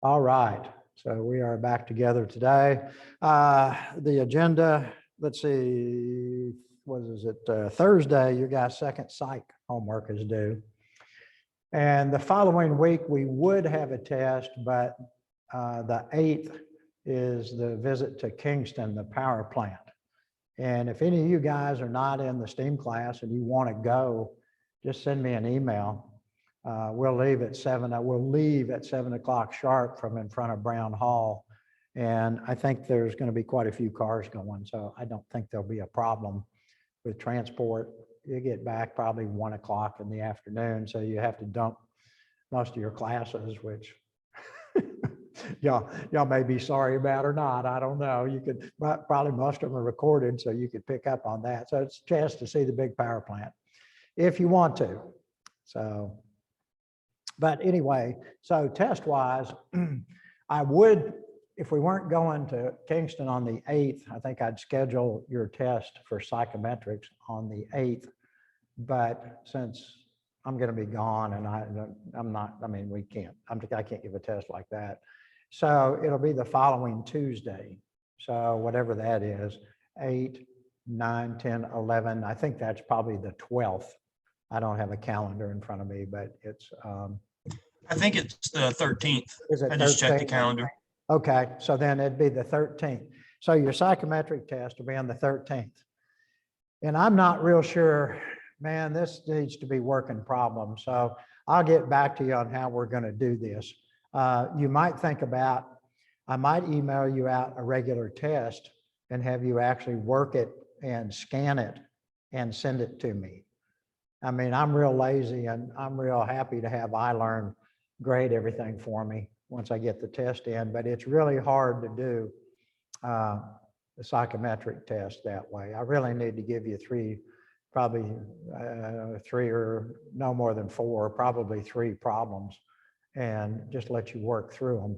All right, so we are back together today. The agenda, let's see, what is it? Thursday, your guys' second psych homework is due. And the following week, we would have a test, but the 8th is the visit to Kingston, the power plant. And if any of you guys are not in the STEAM class and you want to go, just send me an email. We'll leave at 7. We'll leave at 7 o'clock sharp from in front of Brown Hall. And I think there's going to be quite a few cars going, so I don't think there'll be a problem with transport. You get back probably 1 o'clock in the afternoon, so you have to dump most of your classes, which y'all may be sorry about or not. I don't know. You could probably, most of them are recorded, so you could pick up on that. So it's a chance to see the big power plant if you want to. So, but anyway, so test-wise, I would, if we weren't going to Kingston on the 8th, I think I'd schedule your test for psychometrics on the 8th. But since I'm going to be gone and I'm not, I mean, we can't, I can't give a test like that. So it'll be the following Tuesday. So whatever that is, 8, 9, 10, 11, I think that's probably the 12th. I don't have a calendar in front of me, but it's. I think it's the 13th. Is it I just 13th? checked the calendar. Okay, so then it'd be the 13th. So your psychometric test will be on the 13th. And I'm not real sure, man, this needs to be working problem. So I'll get back to you on how we're going to do this. You might think about, I might email you out a regular test and have you actually work it and scan it and send it to me. I mean, I'm real lazy and I'm real happy to have iLearn grade everything for me once I get the test in, but it's really hard to do the psychometric test that way. I really need to give you probably 3 or no more than 4, probably 3 problems and just let you work through them.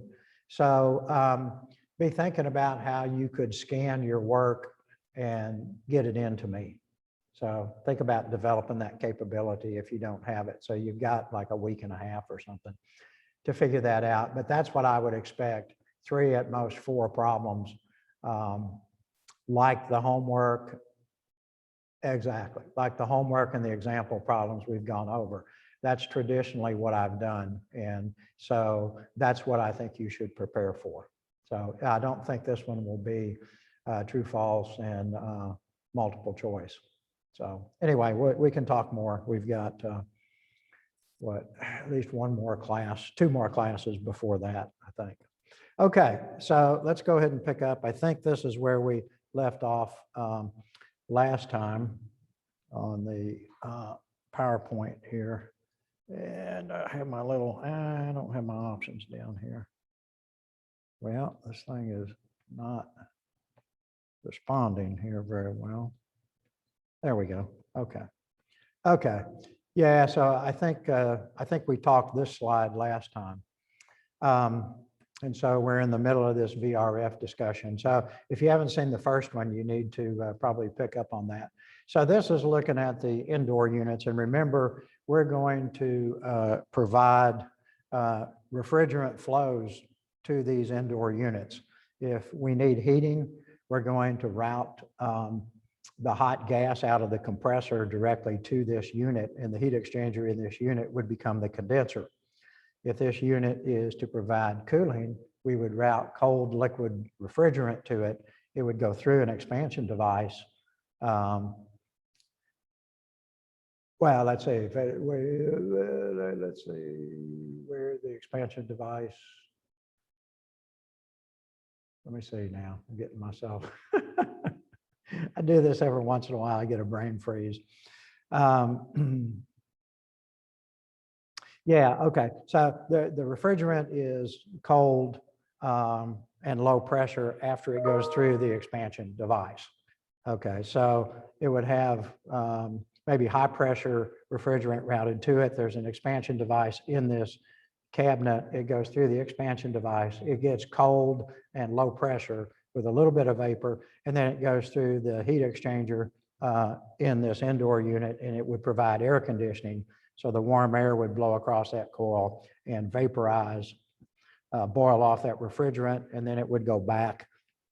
So be thinking about how you could scan your work and get it into me. So think about developing that capability if you don't have it. So you've got like a week and a half or something to figure that out. But that's what I would expect, 3 at most 4 problems, like the homework, exactly, like the homework and the example problems we've gone over. That's traditionally what I've done. And so that's what I think you should prepare for. So I don't think this one will be true, false, and multiple choice. So anyway, we can talk more. We've got at least 1 more class, 2 more classes before that, I think. Okay, so let's go ahead and pick up. I think this is where we left off last time on the PowerPoint here. And I have my little, I don't have my options down here. Well, this thing is not responding here very well. There we go. Okay. Okay. Yeah. So I think we talked this slide last time. And so we're in the middle of this VRF discussion. So if you haven't seen the first one, you need to probably pick up on that. So this is looking at the indoor units. And remember, we're going to provide refrigerant flows to these indoor units. If we need heating, we're going to route the hot gas out of the compressor directly to this unit, and the heat exchanger in this unit would become the condenser. If this unit is to provide cooling, we would route cold liquid refrigerant to it. It would go through an expansion device. Well, let's see, let's see, where the expansion device. Let me see now, I'm getting myself. I do this every once in a while, I get a brain freeze. Yeah, okay. So the refrigerant is cold and low pressure after it goes through the expansion device. Okay, so it would have maybe high pressure refrigerant routed to it. There's an expansion device in this cabinet. It goes through the expansion device. It gets cold and low pressure with a little bit of vapor, and then it goes through the heat exchanger in this indoor unit, and it would provide air conditioning. So the warm air would blow across that coil and vaporize boil off that refrigerant, and then it would go back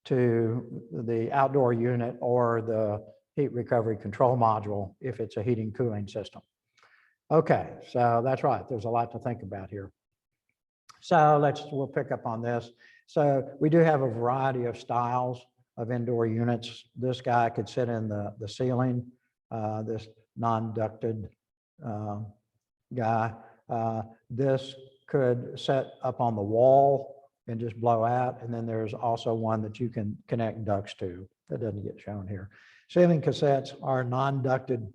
to the outdoor unit or the heat recovery control module if it's a heating cooling system. Okay, so that's right. There's a lot to think about here. So we'll pick up on this. So we do have a variety of styles of indoor units. This guy could sit in the ceiling, this non-ducted guy. This could set up on the wall and just blow out. And then there's also one that you can connect ducts to. That doesn't get shown here. Ceiling cassettes are non-ducted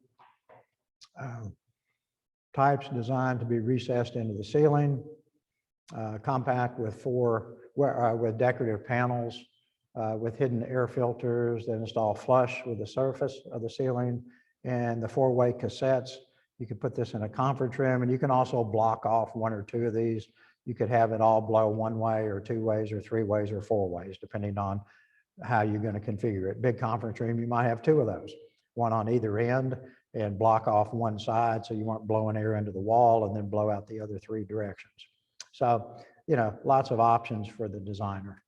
types designed to be recessed into the ceiling, compact with with decorative panels, with hidden air filters that install flush with the surface of the ceiling. And the 4-way cassettes, you could put this in a conference room, and you can also block off 1 or 2 of these. You could have it all blow 1 way or 2 ways or 3 ways or 4 ways, depending on how you're going to configure it. Big conference room, you might have 2 of those, one on either end, and block off one side so you weren't blowing air into the wall and then blow out the other 3 directions. So, you know, lots of options for the designer.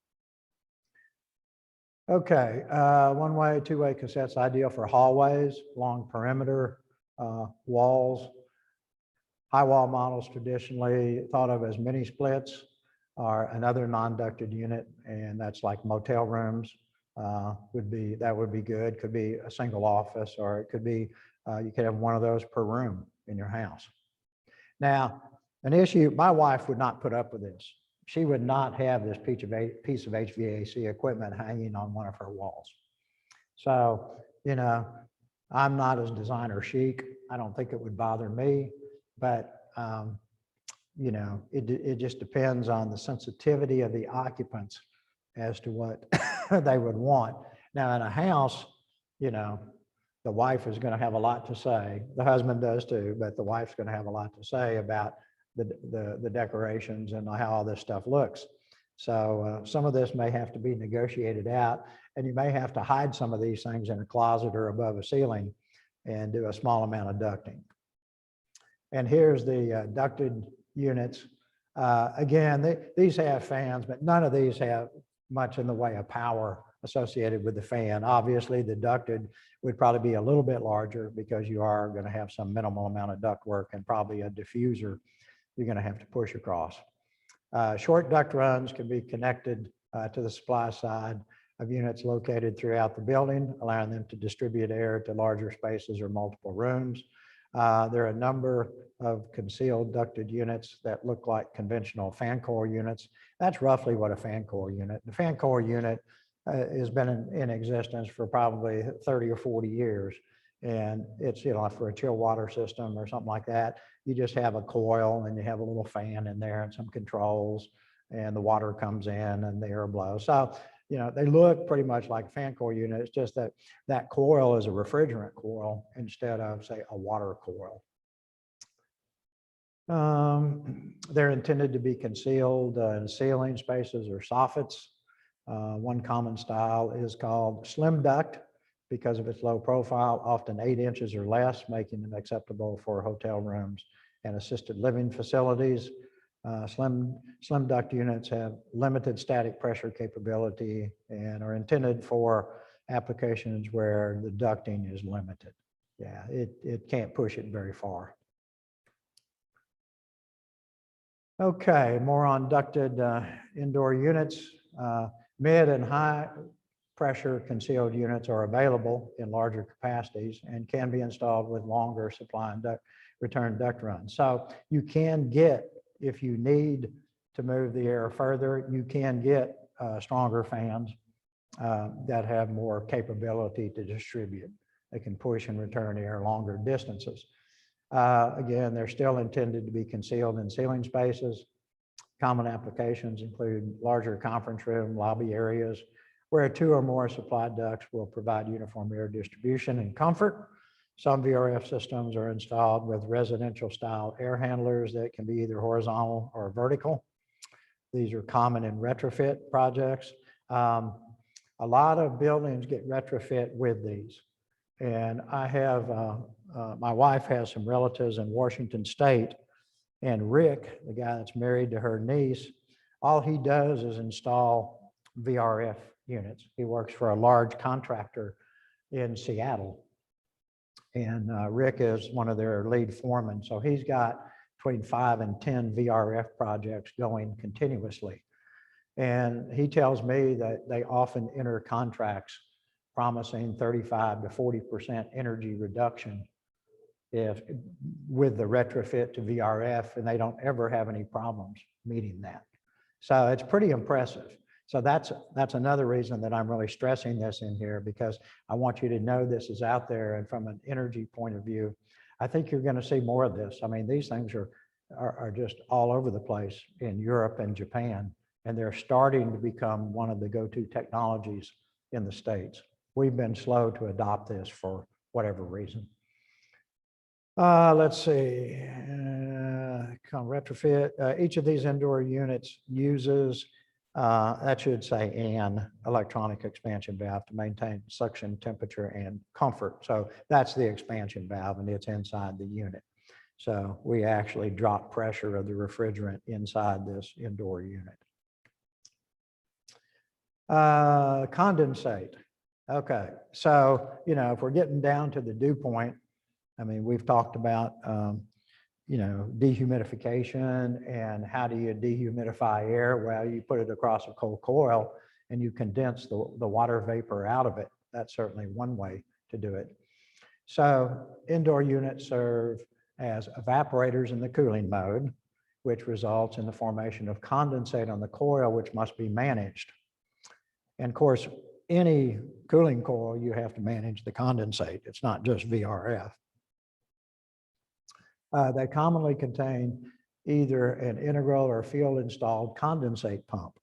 Okay, 1-way, 2-way cassettes, ideal for hallways, long perimeter walls. High wall models traditionally thought of as mini splits are another non-ducted unit, and that's like motel rooms. That would be good. Could be a single office, or it could be you could have one of those per room in your house. Now, an issue, my wife would not put up with this. She would not have this piece of HVAC equipment hanging on one of her walls. So, you know, I'm not as designer chic. I don't think it would bother me, but you know, it just depends on the sensitivity of the occupants as to what they would want. Now, in a house, you know, the wife is going to have a lot to say. The husband does too, but the wife's going to have a lot to say about the decorations and how all this stuff looks. So some of this may have to be negotiated out, and you may have to hide some of these things in a closet or above a ceiling and do a small amount of ducting. And here's the ducted units. Again, these have fans, but none of these have much in the way of power associated with the fan. Obviously, the ducted would probably be a little bit larger because you are going to have some minimal amount of duct work and probably a diffuser you're going to have to push across. Short duct runs can be connected to the supply side of units located throughout the building, allowing them to distribute air to larger spaces or multiple rooms. There are a number of concealed ducted units that look like conventional fan core units. That's roughly what a fan core unit. The fan core unit has been in existence for probably 30 or 40 years. And it's, you know, for a chill water system or something like that, you just have a coil and you have a little fan in there and some controls, and the water comes in and the air blows. So, you know, they look pretty much like a fan core unit. It's just that that coil is a refrigerant coil instead of, say, a water coil. They're intended to be concealed in ceiling spaces or soffits. One common style is called slim duct because of its low profile, often 8 inches or less, making them acceptable for hotel rooms and assisted living facilities. Slim duct units have limited static pressure capability and are intended for applications where the ducting is limited. Yeah, it can't push it very far. Okay, more on ducted indoor units. Mid and high pressure concealed units are available in larger capacities and can be installed with longer supply and return duct runs. So you can get, if you need to move the air further, you can get stronger fans that have more capability to distribute. They can push and return air longer distances. Again, they're still intended to be concealed in ceiling spaces. Common applications include larger conference room, lobby areas, where 2 or more supply ducts will provide uniform air distribution and comfort. Some VRF systems are installed with residential style air handlers that can be either horizontal or vertical. These are common in retrofit projects. A lot of buildings get retrofit with these. And I have, my wife has some relatives in Washington State, and Rick, the guy that's married to her niece, all he does is install VRF units. He works for a large contractor in Seattle. And Rick is one of their lead foremen. So he's got between 5 and 10 VRF projects going continuously. And he tells me that they often enter contracts promising 35 to 40% energy reduction with the retrofit to VRF, and they don't ever have any problems meeting that. So it's pretty impressive. So that's another reason that I'm really stressing this in here, because I want you to know this is out there. And from an energy point of view, I think you're going to see more of this. I mean, these things are just all over the place in Europe and Japan, and they're starting to become one of the go-to technologies in the States. We've been slow to adopt this for whatever reason. Let's see, retrofit. Each of these indoor units uses, that should say an electronic expansion valve to maintain suction temperature and comfort. So that's the expansion valve, and it's inside the unit. So we actually drop pressure of the refrigerant inside this indoor unit. Condensate. Okay, so, you know, if we're getting down to the dew point, I mean, we've talked about, you know, dehumidification and how do you dehumidify air? Well, you put it across a cold coil and you condense the water vapor out of it. That's certainly one way to do it. So indoor units serve as evaporators in the cooling mode, which results in the formation of condensate on the coil, which must be managed. And of course, any cooling coil, you have to manage the condensate. It's not just VRF. They commonly contain either an integral or field installed condensate pump.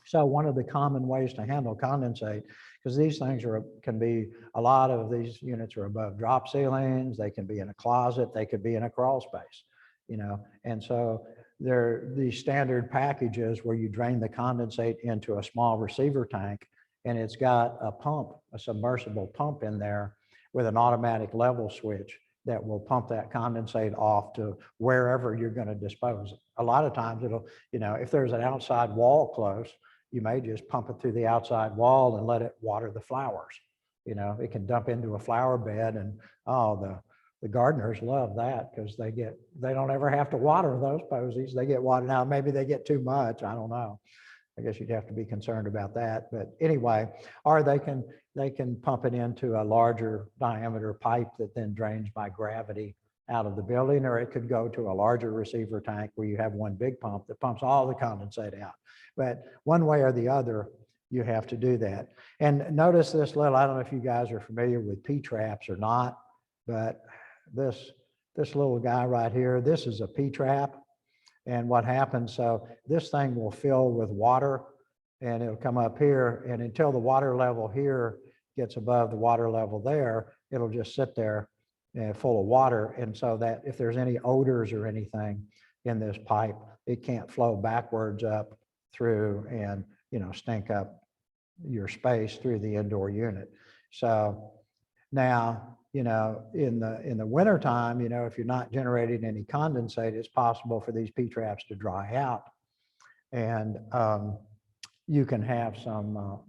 So one of the common ways to handle condensate, because these things can be, a lot of these units are above drop ceilings, they can be in a closet, they could be in a crawl space, you know, and so they're these standard packages where you drain the condensate into a small receiver tank, and it's got a pump, a submersible pump in there with an automatic level switch that will pump that condensate off to wherever you're going to dispose it. A lot of times it'll, you know, if there's an outside wall close, you may just pump it through the outside wall and let it water the flowers. You know, it can dump into a flower bed, and oh, the gardeners love that because they don't ever have to water those posies. They get watered. Now, maybe they get too much. I don't know. I guess you'd have to be concerned about that. But anyway, or they can pump it into a larger diameter pipe that then drains by gravity out of the building, or it could go to a larger receiver tank where you have one big pump that pumps all the condensate out. But one way or the other, you have to do that. And notice this little, I don't know if you guys are familiar with P-traps or not, but this little guy right here, this is a P-trap. And what happens, so this thing will fill with water and it'll come up here, and until the water level here gets above the water level there, it'll just sit there full of water. And so that if there's any odors or anything in this pipe, it can't flow backwards up through and, you know, stink up your space through the indoor unit. So now, you know, in the wintertime, you know, if you're not generating any condensate, it's possible for these P-traps to dry out. And you can have some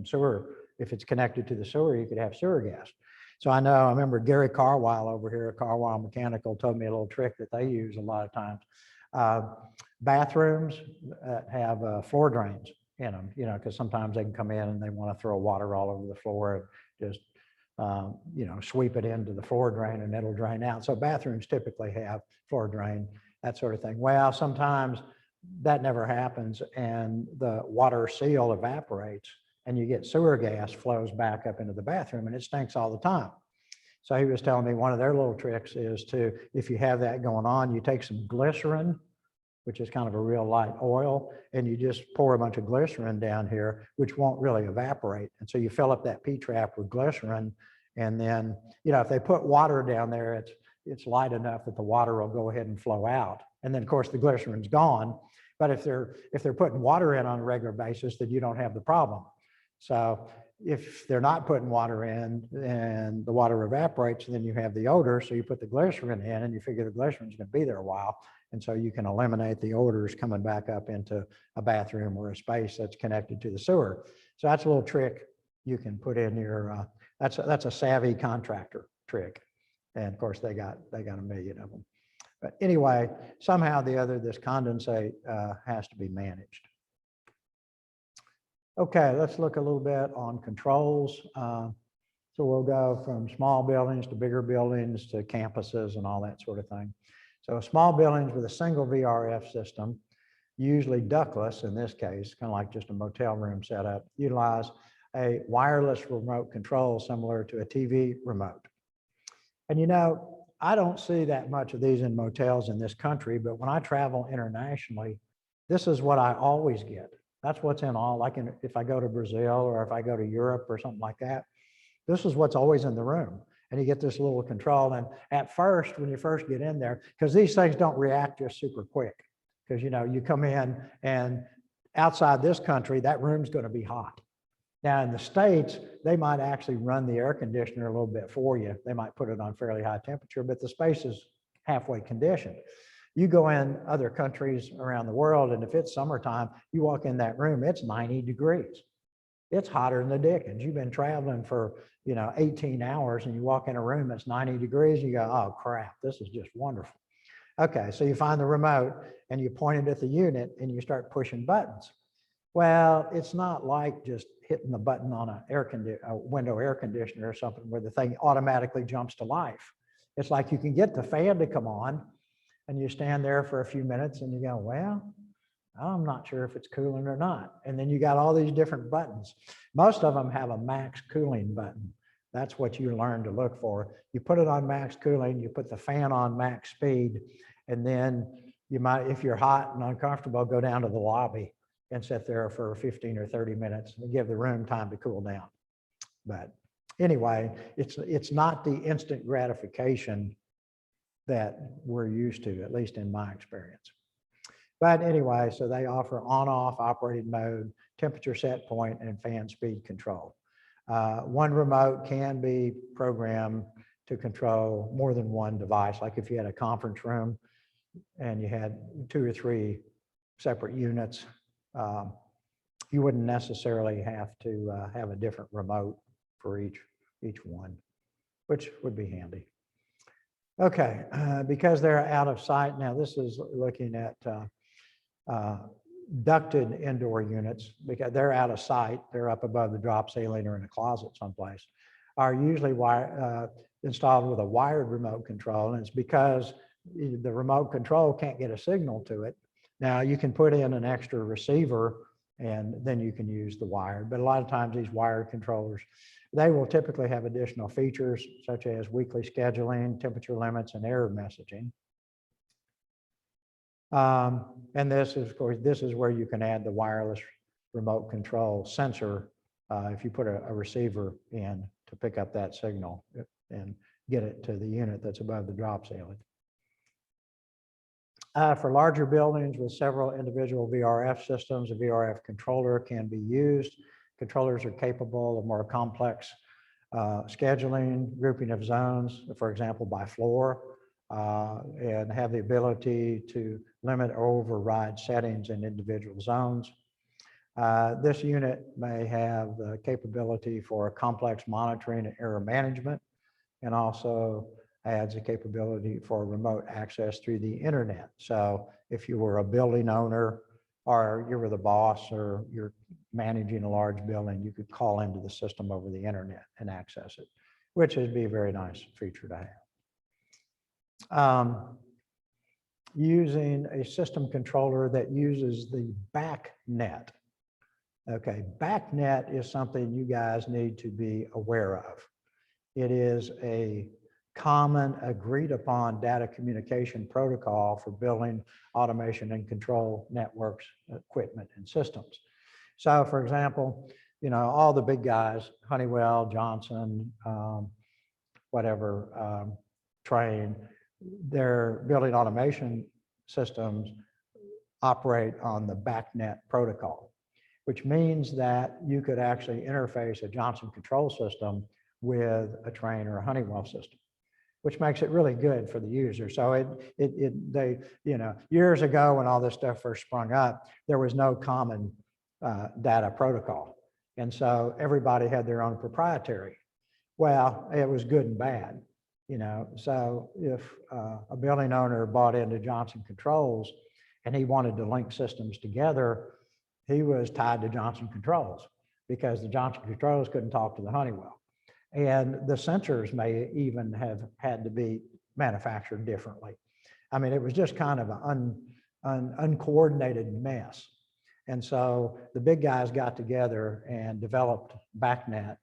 sewer. If it's connected to the sewer, you could have sewer gas. So I remember Gary Carwile over here at Carwile Mechanical told me a little trick that they use a lot of times. Bathrooms that have floor drains in them, you know, because sometimes they can come in and they want to throw water all over the floor and just you know, sweep it into the floor drain and it'll drain out. So bathrooms typically have floor drain, that sort of thing. Well, sometimes that never happens and the water seal evaporates and you get sewer gas flows back up into the bathroom and it stinks all the time. So he was telling me one of their little tricks is to, if you have that going on, you take some glycerin, which is kind of a real light oil, and you just pour a bunch of glycerin down here, which won't really evaporate. And so you fill up that P-trap with glycerin, and then, you know, if they put water down there, it's light enough that the water will go ahead and flow out. And then of course the glycerin's gone. But if they're putting water in on a regular basis, then you don't have the problem. So if they're not putting water in and the water evaporates, then you have the odor. So you put the glycerin in and you figure the glycerin's going to be there a while. And so you can eliminate the odors coming back up into a bathroom or a space that's connected to the sewer. So that's a little trick you can put in your, that's a savvy contractor trick. And of course they got a million of them. But anyway, somehow or the other, this condensate has to be managed. Okay, let's look a little bit on controls. So we'll go from small buildings to bigger buildings to campuses and all that sort of thing. So small buildings with a single VRF system, usually ductless in this case, kind of like just a motel room setup, utilize a wireless remote control similar to a TV remote. And you know, I don't see that much of these in motels in this country, but when I travel internationally, this is what I always get. That's what's in all, like if I go to Brazil or if I go to Europe or something like that, this is what's always in the room. And you get this little control. And at first, when you first get in there, because these things don't react just super quick, because you know, you come in and outside this country, that room's going to be hot. Now in the States, they might actually run the air conditioner a little bit for you. They might put it on fairly high temperature, but the space is halfway conditioned. You go in other countries around the world, and if it's summertime, you walk in that room, it's 90 degrees. It's hotter than the dickens. You've been traveling for, 18 hours and you walk in a room that's 90 degrees, you go, oh crap, this is just wonderful. Okay, so you find the remote and you point it at the unit and you start pushing buttons. Well, it's not like just hitting the button on a window air conditioner or something where the thing automatically jumps to life. It's like you can get the fan to come on and you stand there for a few minutes and you go, well, I'm not sure if it's cooling or not. And then you got all these different buttons. Most of them have a max cooling button. That's what you learn to look for. You put it on max cooling, you put the fan on max speed, and then you might, if you're hot and uncomfortable, go down to the lobby and sit there for 15 or 30 minutes and give the room time to cool down. But anyway, it's not the instant gratification that we're used to, at least in my experience. But anyway, so they offer on-off operating mode, temperature set point, and fan speed control. One remote can be programmed to control more than one device. Like if you had a conference room and you had 2 or 3 separate units, you wouldn't necessarily have to have a different remote for each one, which would be handy. Okay, because they're out of sight, now this is looking at ducted indoor units, because they're out of sight, they're up above the drop ceiling or in a closet someplace, are usually installed with a wired remote control, and it's because the remote control can't get a signal to it. Now you can put in an extra receiver and then you can use the wired, but a lot of times these wired controllers, they will typically have additional features such as weekly scheduling, temperature limits, and error messaging. And this is, of course, this is where you can add the wireless remote control sensor if you put a receiver in to pick up that signal and get it to the unit that's above the drop ceiling. For larger buildings with several individual VRF systems, a VRF controller can be used. Controllers are capable of more complex scheduling, grouping of zones, for example, by floor, and have the ability to limit or override settings in individual zones. This unit may have the capability for complex monitoring and error management, and also adds a capability for remote access through the internet. So if you were a building owner or you were the boss or you're managing a large building, you could call into the system over the internet and access it, which would be a very nice feature to have. Using a system controller that uses the back net. Okay, back net is something you guys need to be aware of. It is a common agreed upon data communication protocol for building automation and control networks, equipment, and systems. So for example, all the big guys, Honeywell, Johnson, Trane, their building automation systems operate on the BACnet protocol, which means that you could actually interface a Johnson control system with a Trane or a Honeywell system, which makes it really good for the user. So they, years ago when all this stuff first sprung up, there was no common data protocol. And so everybody had their own proprietary. Well, it was good and bad, so if a building owner bought into Johnson Controls and he wanted to link systems together, he was tied to Johnson Controls because the Johnson Controls couldn't talk to the Honeywell. And the sensors may even have had to be manufactured differently. I mean, it was just kind of an uncoordinated mess. And so the big guys got together and developed BACnet.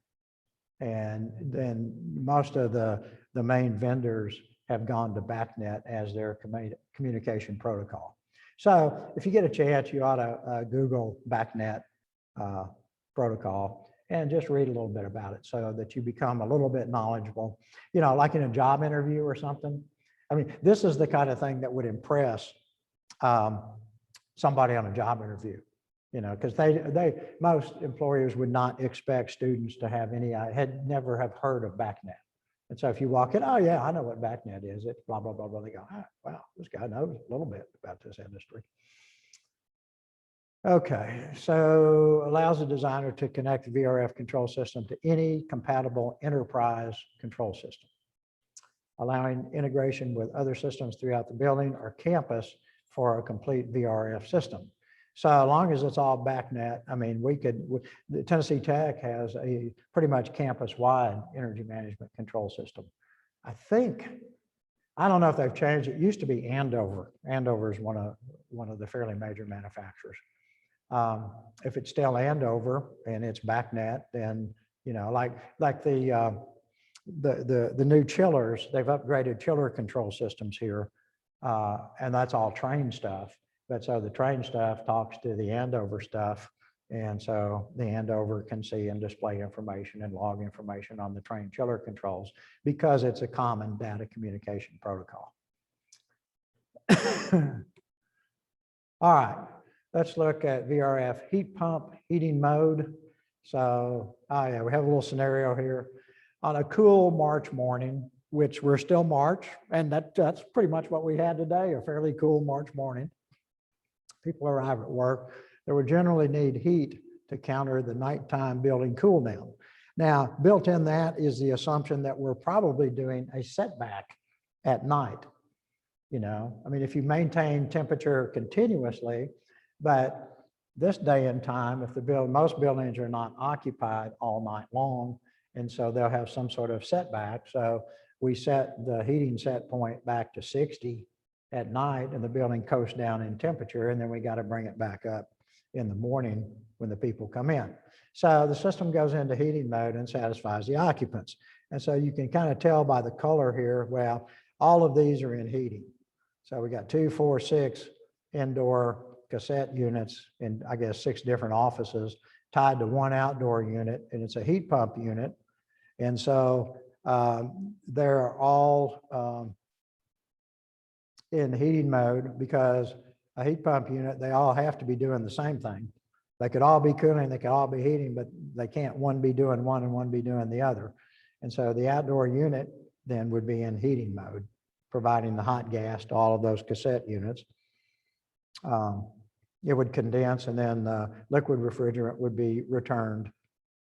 And then most of the main vendors have gone to BACnet as their communication protocol. So if you get a chance, you ought to Google BACnet protocol and just read a little bit about it so that you become a little bit knowledgeable, like in a job interview or something. I mean, this is the kind of thing that would impress somebody on a job interview, because most employers would not expect students to have never have heard of BACnet. And so if you walk in, oh yeah, I know what BACnet is. It's blah, blah, blah, blah. They go, oh, wow, this guy knows a little bit about this industry. Okay, so allows a designer to connect the VRF control system to any compatible enterprise control system, allowing integration with other systems throughout the building or campus for a complete VRF system. So as long as it's all BACnet, I mean, the Tennessee Tech has a pretty much campus-wide energy management control system. I don't know if they've changed. It used to be Andover. Andover is one of the fairly major manufacturers. If it's still Andover and it's BACnet, then, like the new chillers, they've upgraded chiller control systems here, and that's all Trane stuff. But so the Trane stuff talks to the Andover stuff, and so the Andover can see and display information and log information on the Trane chiller controls because it's a common data communication protocol. All right. Let's look at VRF heat pump heating mode. So, yeah, we have a little scenario here. On a cool March morning, which we're still March, and that's pretty much what we had today, a fairly cool March morning. People arrive at work. They would generally need heat to counter the nighttime building cool down. Now, built in that is the assumption that we're probably doing a setback at night. I mean, if you maintain temperature continuously, but this day and time, if most buildings are not occupied all night long, and so they'll have some sort of setback. So we set the heating set point back to 60 at night, and the building coasts down in temperature, and then we got to bring it back up in the morning when the people come in. So the system goes into heating mode and satisfies the occupants. And so you can kind of tell by the color here, well, all of these are in heating. So we got 2, 4, 6 indoor cassette units in, I guess, 6 different offices tied to one outdoor unit, and it's a heat pump unit. And so they're all in heating mode because a heat pump unit, they all have to be doing the same thing. They could all be cooling, they could all be heating, but they can't one be doing one and one be doing the other. And so the outdoor unit then would be in heating mode, providing the hot gas to all of those cassette units. It would condense, and then the liquid refrigerant would be returned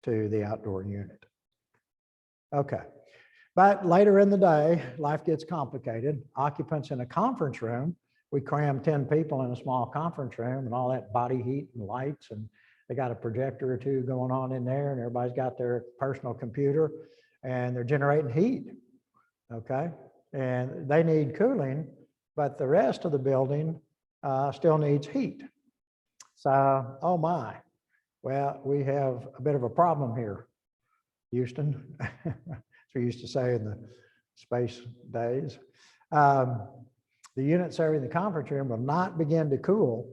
to the outdoor unit. Okay. But later in the day, life gets complicated. Occupants in a conference room, we cram 10 people in a small conference room and all that body heat and lights, and they got a projector or two going on in there, and everybody's got their personal computer, and they're generating heat, okay? And they need cooling, but the rest of the building still needs heat. So, oh my, well, we have a bit of a problem here, Houston. As we used to say in the space days. The unit serving the conference room will not begin to cool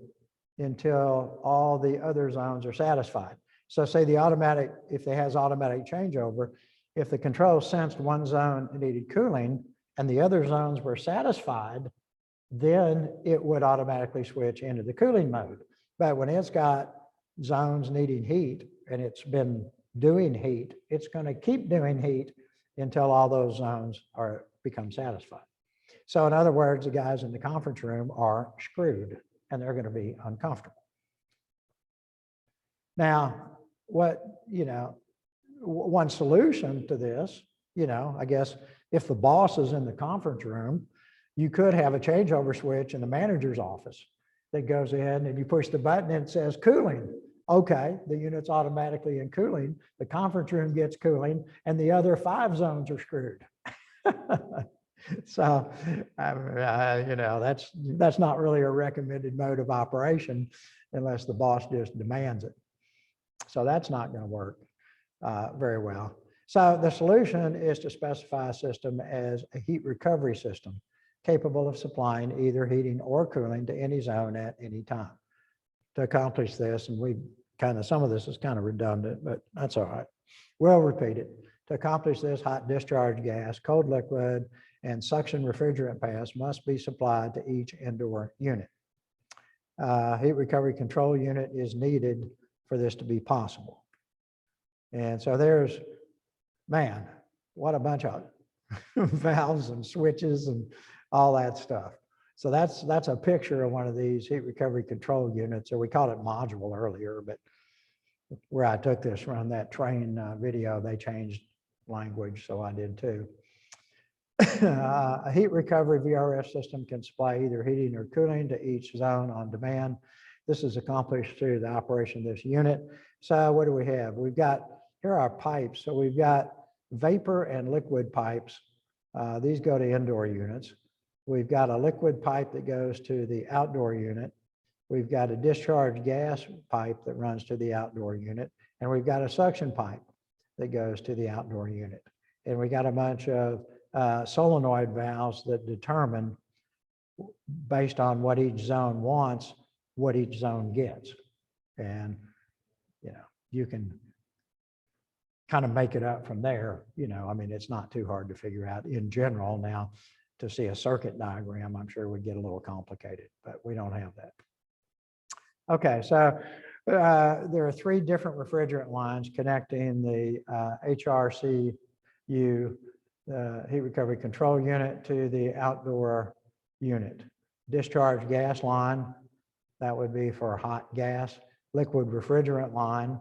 until all the other zones are satisfied. So say if it has automatic changeover, if the control sensed one zone needed cooling and the other zones were satisfied, then it would automatically switch into the cooling mode. But when it's got zones needing heat and it's been doing heat, it's going to keep doing heat until all those zones are become satisfied. So in other words, the guys in the conference room are screwed and they're going to be uncomfortable. Now, one solution to this, I guess if the boss is in the conference room, you could have a changeover switch in the manager's office that goes in and you push the button and it says cooling. Okay, the unit's automatically in cooling, the conference room gets cooling, and the other 5 zones are screwed. So, that's not really a recommended mode of operation unless the boss just demands it. So that's not going to work very well. So the solution is to specify a system as a heat recovery system capable of supplying either heating or cooling to any zone at any time. To accomplish this, and some of this is kind of redundant, but that's all right. We'll repeat it. To accomplish this, hot discharge gas, cold liquid, and suction refrigerant pass must be supplied to each indoor unit. Heat recovery control unit is needed for this to be possible. And so there's, man, what a bunch of valves and switches and all that stuff. So that's a picture of one of these heat recovery control units, or we called it module earlier, but where I took this from that train video, they changed language, so I did too. A heat recovery VRF system can supply either heating or cooling to each zone on demand. This is accomplished through the operation of this unit. So what do we have? Here are our pipes. So we've got vapor and liquid pipes. These go to indoor units. We've got a liquid pipe that goes to the outdoor unit. We've got a discharge gas pipe that runs to the outdoor unit. And we've got a suction pipe that goes to the outdoor unit. And we got a bunch of solenoid valves that determine, based on what each zone wants, what each zone gets. And, you can kind of make it up from there. It's not too hard to figure out in general. Now, to see a circuit diagram, I'm sure would get a little complicated, but we don't have that. Okay, so there are 3 different refrigerant lines connecting the HRCU, the heat recovery control unit, to the outdoor unit. Discharge gas line, that would be for hot gas. Liquid refrigerant line,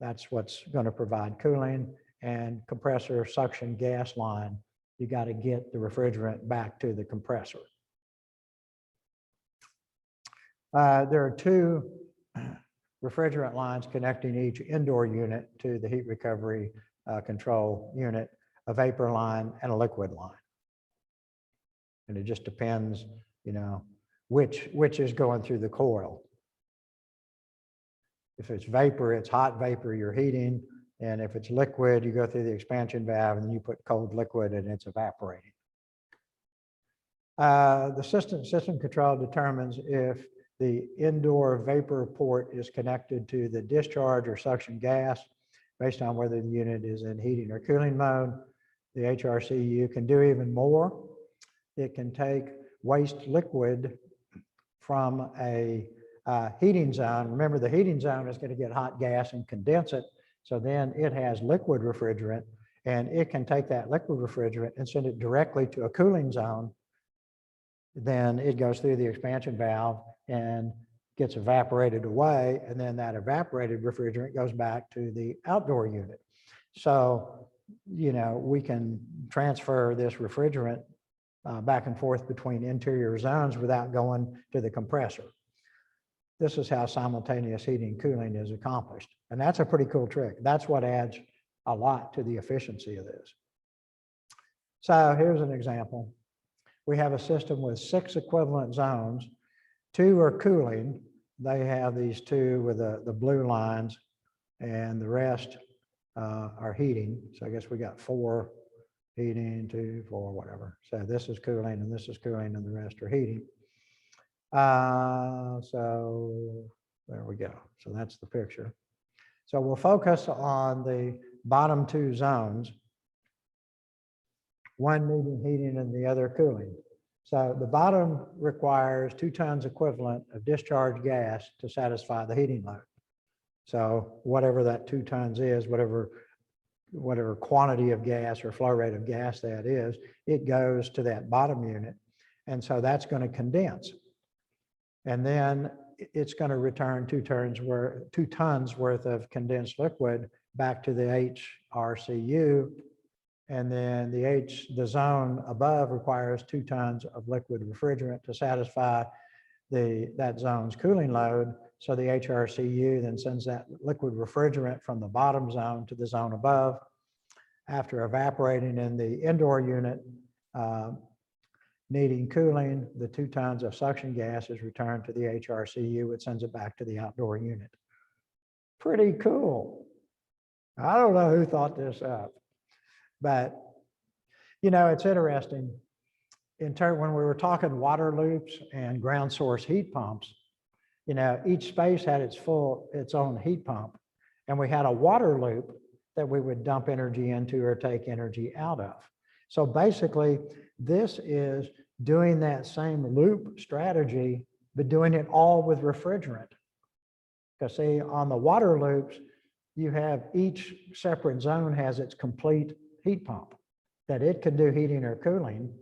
that's what's going to provide cooling. And compressor suction gas line, you got to get the refrigerant back to the compressor. There are 2 refrigerant lines connecting each indoor unit to the heat recovery control unit, a vapor line and a liquid line. And it just depends, which is going through the coil. If it's vapor, it's hot vapor you're heating. And if it's liquid, you go through the expansion valve and then you put cold liquid and it's evaporating. The system control determines if the indoor vapor port is connected to the discharge or suction gas based on whether the unit is in heating or cooling mode. The HRCU can do even more. It can take waste liquid from a heating zone. Remember, the heating zone is going to get hot gas and condense it. So then it has liquid refrigerant, and it can take that liquid refrigerant and send it directly to a cooling zone. Then it goes through the expansion valve and gets evaporated away. And then that evaporated refrigerant goes back to the outdoor unit. So, we can transfer this refrigerant back and forth between interior zones without going to the compressor. This is how simultaneous heating and cooling is accomplished. And that's a pretty cool trick. That's what adds a lot to the efficiency of this. So here's an example. We have a system with 6 equivalent zones. 2 are cooling. They have these 2 with the blue lines, and the rest are heating. So I guess we got 4 heating, 2, 4, whatever. So this is cooling and this is cooling and the rest are heating. So there we go. So that's the picture. So we'll focus on the bottom 2 zones, one needing heating and the other cooling. So the bottom requires 2 tons equivalent of discharge gas to satisfy the heating load. So whatever that 2 tons is, whatever whatever quantity of gas or flow rate of gas that is, it goes to that bottom unit. And so that's going to condense. And then it's going to return 2 tons worth of condensed liquid back to the HRCU. And then the zone above requires 2 tons of liquid refrigerant to satisfy that zone's cooling load. So the HRCU then sends that liquid refrigerant from the bottom zone to the zone above. After evaporating in the indoor unit, needing cooling, the 2 tons of suction gas is returned to the HRCU, which sends it back to the outdoor unit. Pretty cool. I don't know who thought this up, but you know, it's interesting. When we were talking water loops and ground source heat pumps, you know, each space had its own heat pump, and we had a water loop that we would dump energy into or take energy out of. So basically, this is doing that same loop strategy, but doing it all with refrigerant. Because see, on the water loops, you have each separate zone has its complete heat pump that it can do heating or cooling,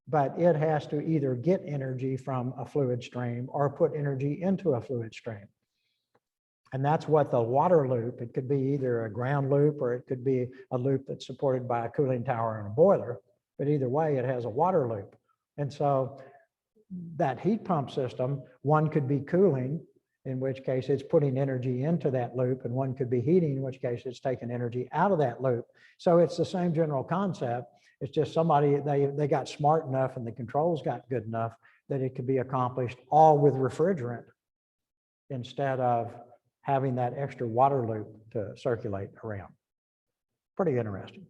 but it has to either get energy from a fluid stream or put energy into a fluid stream. And that's what the water loop, it could be either a ground loop or it could be a loop that's supported by a cooling tower and a boiler, but either way, it has a water loop. And so that heat pump system, one could be cooling, in which case it's putting energy into that loop, and one could be heating, in which case it's taking energy out of that loop. So it's the same general concept. It's just they got smart enough and the controls got good enough that it could be accomplished all with refrigerant instead of having that extra water loop to circulate around. Pretty interesting.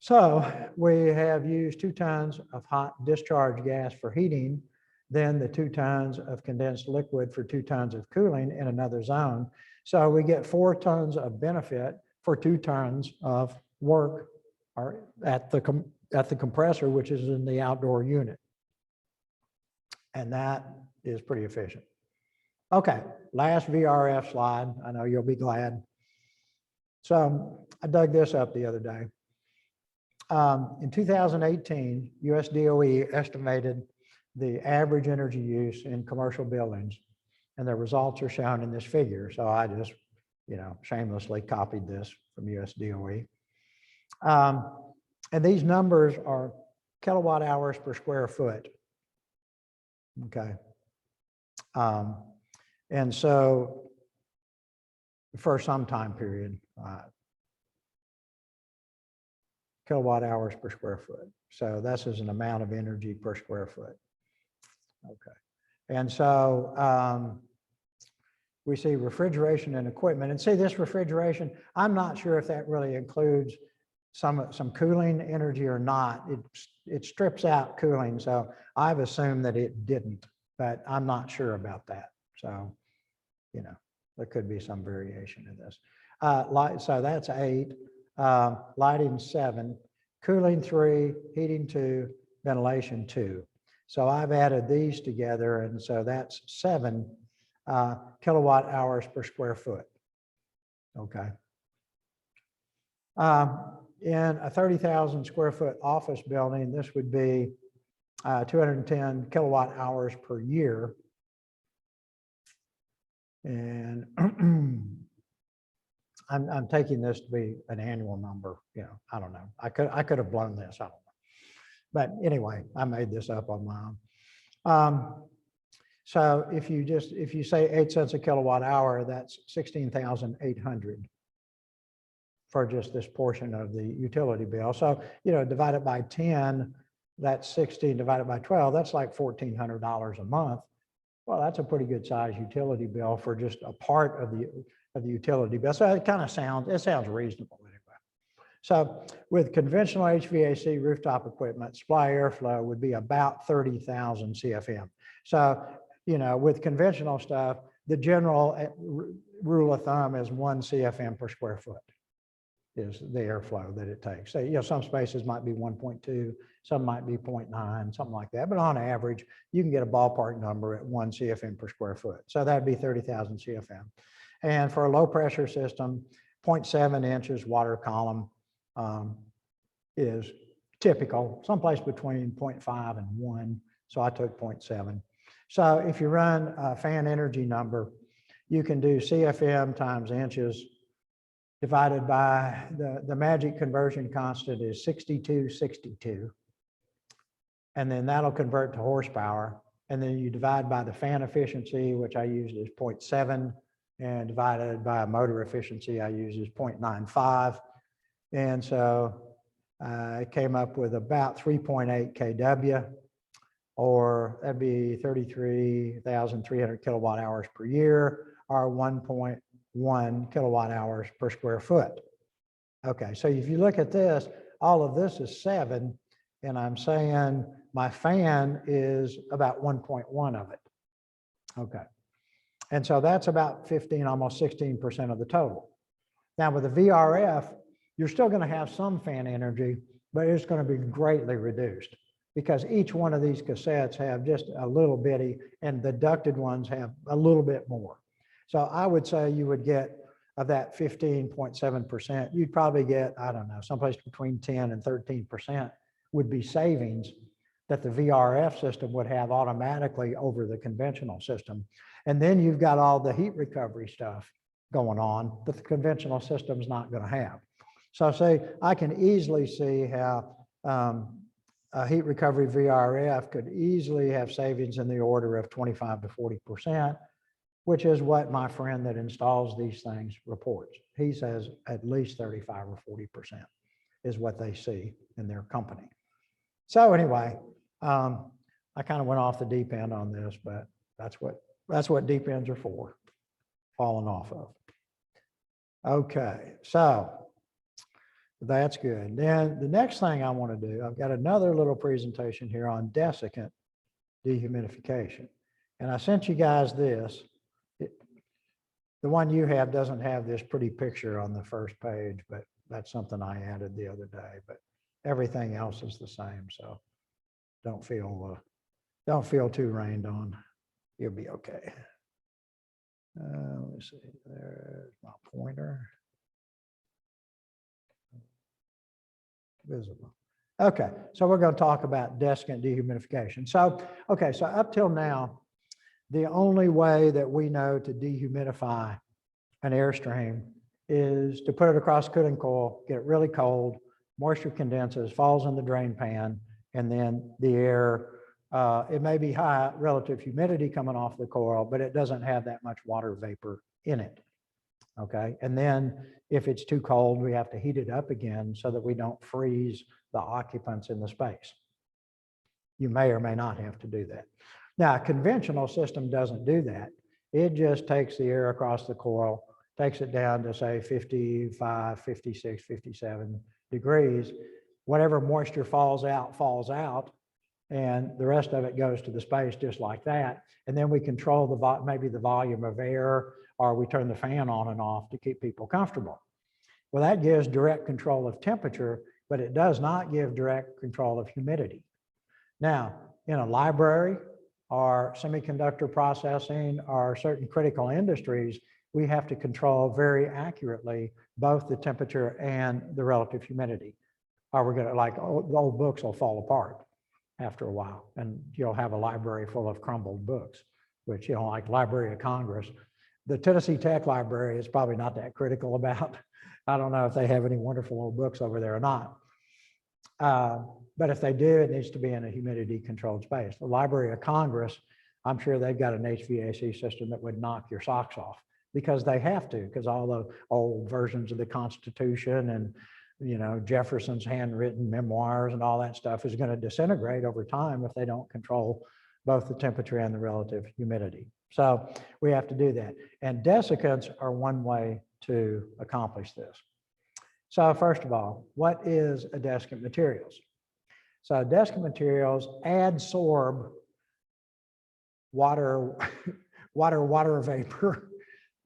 So we have used 2 tons of hot discharge gas for heating, then the 2 tons of condensed liquid for 2 tons of cooling in another zone. So we get 4 tons of benefit for 2 tons of work at the compressor, which is in the outdoor unit. And that is pretty efficient. Okay, last VRF slide. I know you'll be glad. So I dug this up the other day. In 2018, US DOE estimated the average energy use in commercial buildings, and the results are shown in this figure. So I just, you know, shamelessly copied this from US DOE. And these numbers are kilowatt hours per square foot. Okay. And so for some time period, kilowatt hours per square foot. So this is an amount of energy per square foot. Okay. And so we see refrigeration and equipment. And see this refrigeration, I'm not sure if that really includes some cooling energy or not. It strips out cooling. So I've assumed that it didn't, but I'm not sure about that. So, you know, there could be some variation in this. So that's 8, lighting 7, cooling 3, heating 2, ventilation 2. So I've added these together, and so that's 7 kilowatt hours per square foot. Okay. In a 30,000 square foot office building, this would be 210 kilowatt hours per year. And I'm taking this to be an annual number. You know, I don't know. I could have blown this. I don't know. But anyway, I made this up on my own. So if you say 8 cents a kilowatt hour, that's 16,800 for just this portion of the utility bill. So, you know, divide it by 10, that's 16 divided by 12, that's like $1,400 a month. Well, that's a pretty good size utility bill for just a part of the utility bill. So it kind of sounds reasonable anyway. So with conventional HVAC rooftop equipment, supply airflow would be about 30,000 CFM. So, you know, with conventional stuff, the general rule of thumb is 1 CFM per square foot is the airflow that it takes. So, you know, some spaces might be 1.2, some might be 0.9, something like that. But on average, you can get a ballpark number at 1 CFM per square foot. So that'd be 30,000 CFM. And for a low pressure system, 0.7 inches water column is typical, someplace between 0.5 and 1. So I took 0.7. So if you run a fan energy number, you can do CFM times inches divided by the magic conversion constant is 6262. And then that'll convert to horsepower. And then you divide by the fan efficiency, which I used as 0.7, and divided by motor efficiency, I used as 0.95. And so I came up with about 3.8 kW, or that'd be 33,300 kilowatt hours per year, or 1.1 kilowatt hours per square foot. Okay, so if you look at this, all of this is 7, and I'm saying my fan is about 1.1 of it. Okay, and so that's about 15, almost 16% of the total. Now with the VRF, you're still going to have some fan energy, but it's going to be greatly reduced because each one of these cassettes have just a little bitty, and the ducted ones have a little bit more. So I would say you would get of that 15.7%, you'd probably get, I don't know, someplace between 10 and 13% would be savings that the VRF system would have automatically over the conventional system. And then you've got all the heat recovery stuff going on that the conventional system is not going to have. So say I can easily see how a heat recovery VRF could easily have savings in the order of 25 to 40%, which is what my friend that installs these things reports. He says at least 35 or 40% is what they see in their company. So anyway, I kind of went off the deep end on this, but that's what deep ends are for, falling off of. Okay, so that's good. Then the next thing I want to do, I've got another little presentation here on desiccant dehumidification. And I sent you guys this. The one you have doesn't have this pretty picture on the first page, but that's something I added the other day. But everything else is the same, so don't feel too rained on. You'll be okay. Let me see. There's my pointer. Visible. Okay, so we're going to talk about desiccant dehumidification. So, okay, so up till now, the only way that we know to dehumidify an airstream is to put it across cooling coil, get it really cold, moisture condenses, falls in the drain pan, and then the air, it may be high relative humidity coming off the coil, but it doesn't have that much water vapor in it. Okay, and then if it's too cold, we have to heat it up again so that we don't freeze the occupants in the space. You may or may not have to do that. Now, a conventional system doesn't do that. It just takes the air across the coil, takes it down to say 55, 56, 57 degrees. Whatever moisture falls out, and the rest of it goes to the space just like that. And then we control maybe the volume of air, or we turn the fan on and off to keep people comfortable. Well, that gives direct control of temperature, but it does not give direct control of humidity. Now, in a library or semiconductor processing or certain critical industries, we have to control very accurately both the temperature and the relative humidity. Or we're gonna, like, the old books will fall apart after a while, and you'll have a library full of crumbled books, which, you know, like Library of Congress. The Tennessee Tech Library is probably not that critical about. I don't know if they have any wonderful old books over there or not. But if they do, it needs to be in a humidity controlled space. The Library of Congress, I'm sure they've got an HVAC system that would knock your socks off, because they have to, because all the old versions of the Constitution and, you know, Jefferson's handwritten memoirs and all that stuff is going to disintegrate over time if they don't control both the temperature and the relative humidity. So we have to do that. And desiccants are one way to accomplish this. So first of all, what is a desiccant materials? So desiccant materials adsorb water vapor.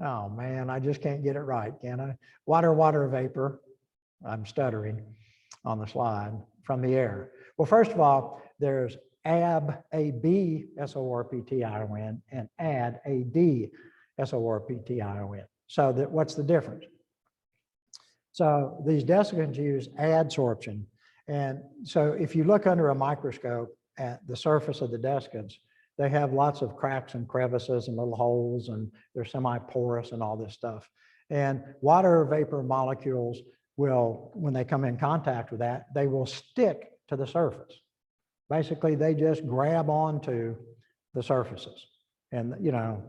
Oh man, I just can't get it right, can I? Water vapor, I'm stuttering on the slide, from the air. Well, first of all, there's AB SORPTION and AD SORPTION. So what's the difference? So these desiccants use adsorption. And so if you look under a microscope at the surface of the desiccants, they have lots of cracks and crevices and little holes, and they're semi-porous and all this stuff. And water vapor molecules will, when they come in contact with that, they will stick to the surface. Basically, they just grab onto the surfaces. And, you know,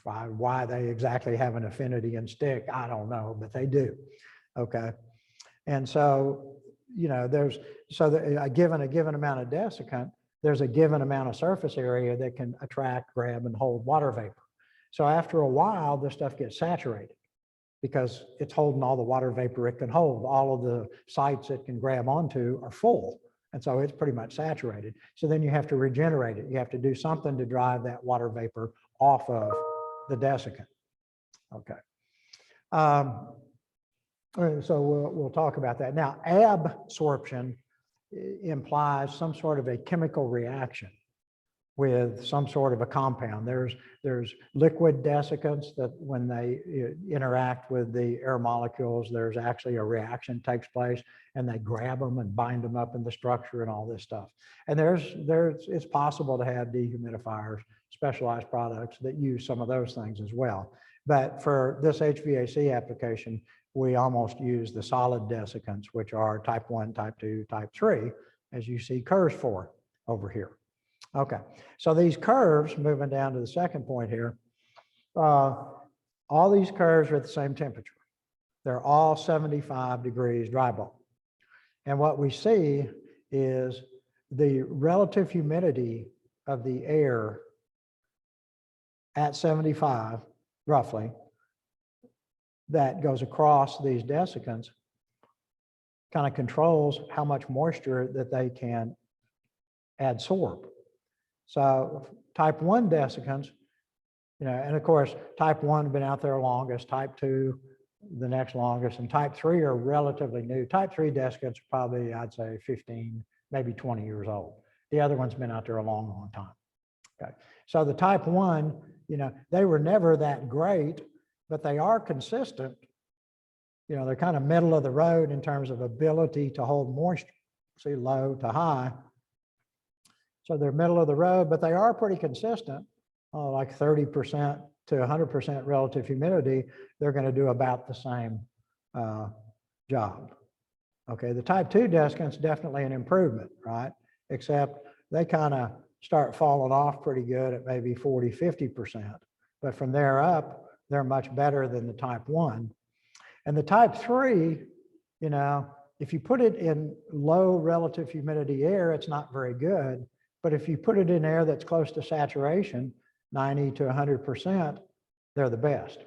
why they exactly have an affinity and stick, I don't know, but they do. Okay. And so, you know, given a given amount of desiccant, there's a given amount of surface area that can attract, grab, and hold water vapor. So after a while, this stuff gets saturated because it's holding all the water vapor it can hold. All of the sites it can grab onto are full. And so it's pretty much saturated. So then you have to regenerate it. You have to do something to drive that water vapor off of the desiccant. Okay. So we'll talk about that. Now, absorption implies some sort of a chemical reaction with some sort of a compound. There's liquid desiccants that when they interact with the air molecules, there's actually a reaction takes place and they grab them and bind them up in the structure and all this stuff. And it's possible to have dehumidifiers, specialized products that use some of those things as well. But for this HVAC application, we almost use the solid desiccants, which are type 1, type 2, type 3, as you see curves for over here. Okay, so these curves, moving down to the second point here, all these curves are at the same temperature. They're all 75 degrees dry bulb. And what we see is the relative humidity of the air at 75, roughly, that goes across these desiccants kind of controls how much moisture that they can adsorb. So type 1 desiccants, you know, and of course, type 1 have been out there longest, type 2, the next longest, and type 3 are relatively new. Type 3 desiccants are probably, I'd say, 15, maybe 20 years old. The other one's been out there a long, long time. Okay. So the type 1, you know, they were never that great, but they are consistent. You know, they're kind of middle of the road in terms of ability to hold moisture. See, low to high. So they're middle of the road, but they are pretty consistent, like 30% to 100% relative humidity. They're going to do about the same job. Okay, the type 2 desiccants definitely an improvement, right? Except they kind of start falling off pretty good at maybe 40, 50%. But from there up, they're much better than the type 1. And the type 3, you know, if you put it in low relative humidity air, it's not very good. But if you put it in air that's close to saturation, 90 to 100%, they're the best.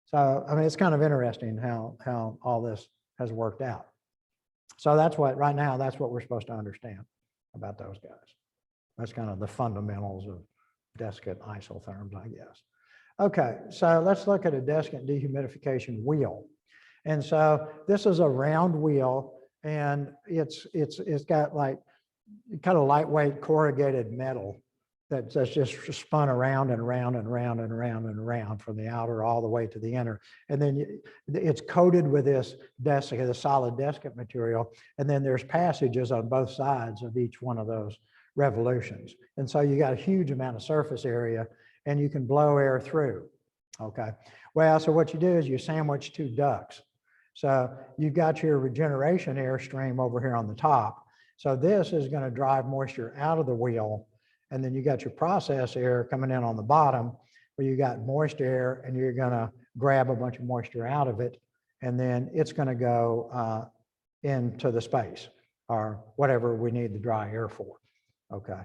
So, I mean, it's kind of interesting how all this has worked out. So that's what, right now, that's what we're supposed to understand about those guys. That's kind of the fundamentals of desiccant isotherms, I guess. Okay, so let's look at a desiccant dehumidification wheel. And so this is a round wheel, and it's got like kind of lightweight corrugated metal that's just spun around and around and around and around and around from the outer all the way to the inner. And then it's coated with this desiccant, the solid desiccant material. And then there's passages on both sides of each one of those revolutions. And so you got a huge amount of surface area and you can blow air through. Okay. Well, so what you do is you sandwich two ducts. So you've got your regeneration airstream over here on the top. So this is going to drive moisture out of the wheel. And then you got your process air coming in on the bottom where you got moist air and you're going to grab a bunch of moisture out of it. And then it's going to go into the space or whatever we need the dry air for. Okay.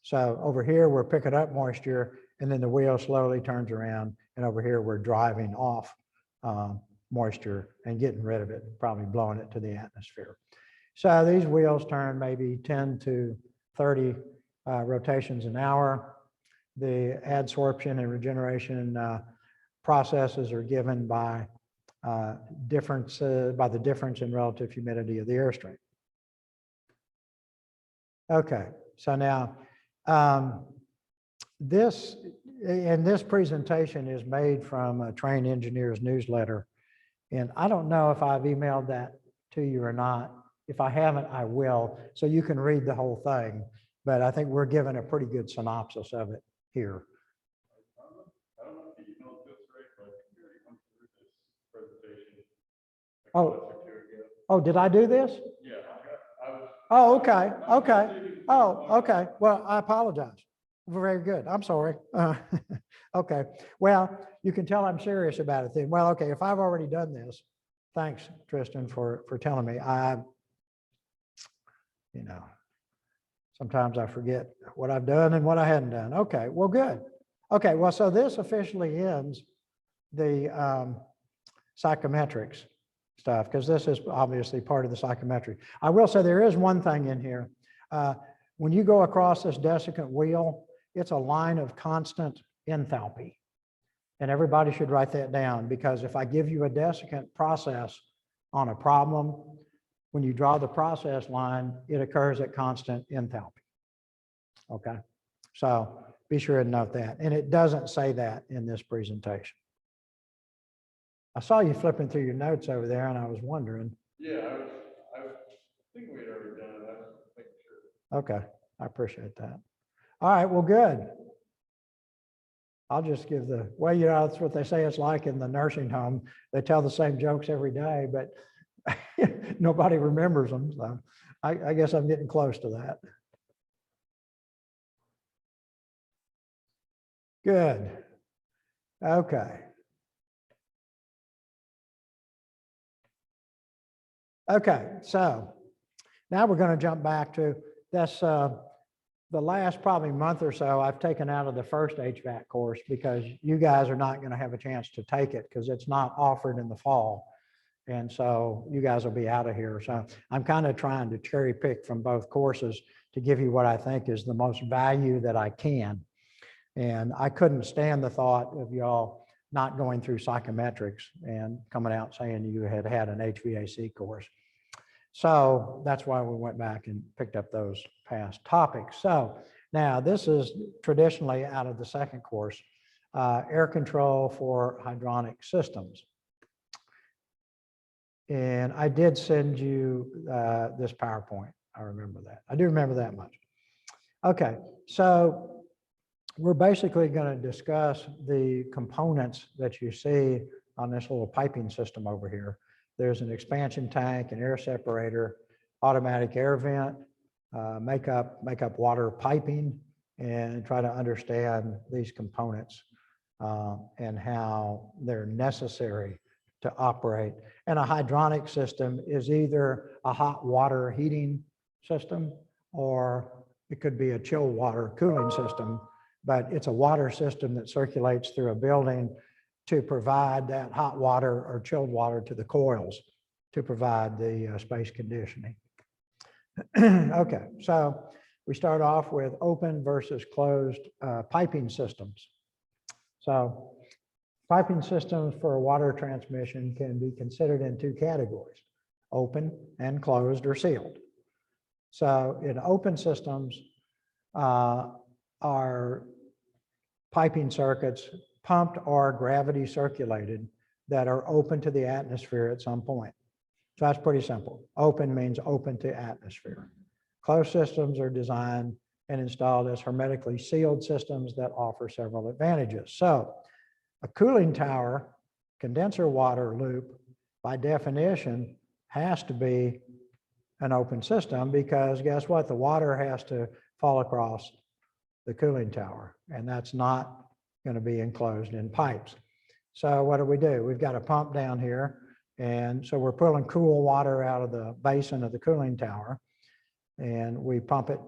So over here, we're picking up moisture and then the wheel slowly turns around. And over here, we're driving off moisture and getting rid of it, probably blowing it to the atmosphere. So these wheels turn maybe 10 to 30 rotations an hour. The adsorption and regeneration processes are given by the difference in relative humidity of the airstream. Okay, so now this presentation is made from a Train Engineers newsletter, And I don't know if I've emailed that to you or not. If I haven't, I will, so you can read the whole thing. But I think we're given a pretty good synopsis of it here. I don't know if you know this right, but we already went through this presentation. Oh, did I do this? Yeah, I was. Oh, okay, okay. Oh, okay. Well, I apologize. Very good. I'm sorry. Okay. Well, you can tell I'm serious about it then. Well, okay, if I've already done this, thanks, Tristan, for telling me. You know, sometimes I forget what I've done and what I hadn't done. Okay, well, good. Okay, well, so this officially ends the psychometrics stuff, because this is obviously part of the psychometric. I will say there is one thing in here. When you go across this desiccant wheel, it's a line of constant enthalpy. And everybody should write that down, because if I give you a desiccant process on a problem, when you draw the process line, it occurs at constant enthalpy. Okay, so be sure and note that. And it doesn't say that in this presentation. I saw you flipping through your notes over there, and I was wondering. Yeah, I think we had already done it. I was making sure. Okay, I appreciate that. All right, well, good. I'll just give the, well, you know, that's what they say it's like in the nursing home. They tell the same jokes every day, but nobody remembers them. So I guess I'm getting close to that. Good. Okay. Okay, so now we're going to jump back to this. The last probably month or so, I've taken out of the first HVAC course, because you guys are not going to have a chance to take it because it's not offered in the fall. And so you guys will be out of here. So I'm kind of trying to cherry pick from both courses to give you what I think is the most value that I can. And I couldn't stand the thought of y'all not going through psychometrics and coming out saying you had had an HVAC course. So that's why we went back and picked up those past topics. So now this is traditionally out of the second course, air control for hydronic systems. And I did send you this PowerPoint. I remember that. I do remember that much. Okay, so we're basically going to discuss the components that you see on this little piping system over here. There's an expansion tank, an air separator, automatic air vent, make up water piping, and try to understand these components and how they're necessary to operate. And a hydronic system is either a hot water heating system, or it could be a chill water cooling system, but it's a water system that circulates through a building to provide that hot water or chilled water to the coils to provide the space conditioning. Okay, so we start off with open versus closed piping systems. So piping systems for water transmission can be considered in two categories: open and closed or sealed. So in open systems are piping circuits pumped or gravity circulated that are open to the atmosphere at some point. So that's pretty simple. Open means open to atmosphere. Closed systems are designed and installed as hermetically sealed systems that offer several advantages. So a cooling tower condenser water loop, by definition, has to be an open system, because guess what? The water has to fall across the cooling tower, and that's not going to be enclosed in pipes. So what do? We've got a pump down here, and so we're pulling cool water out of the basin of the cooling tower, and we pump it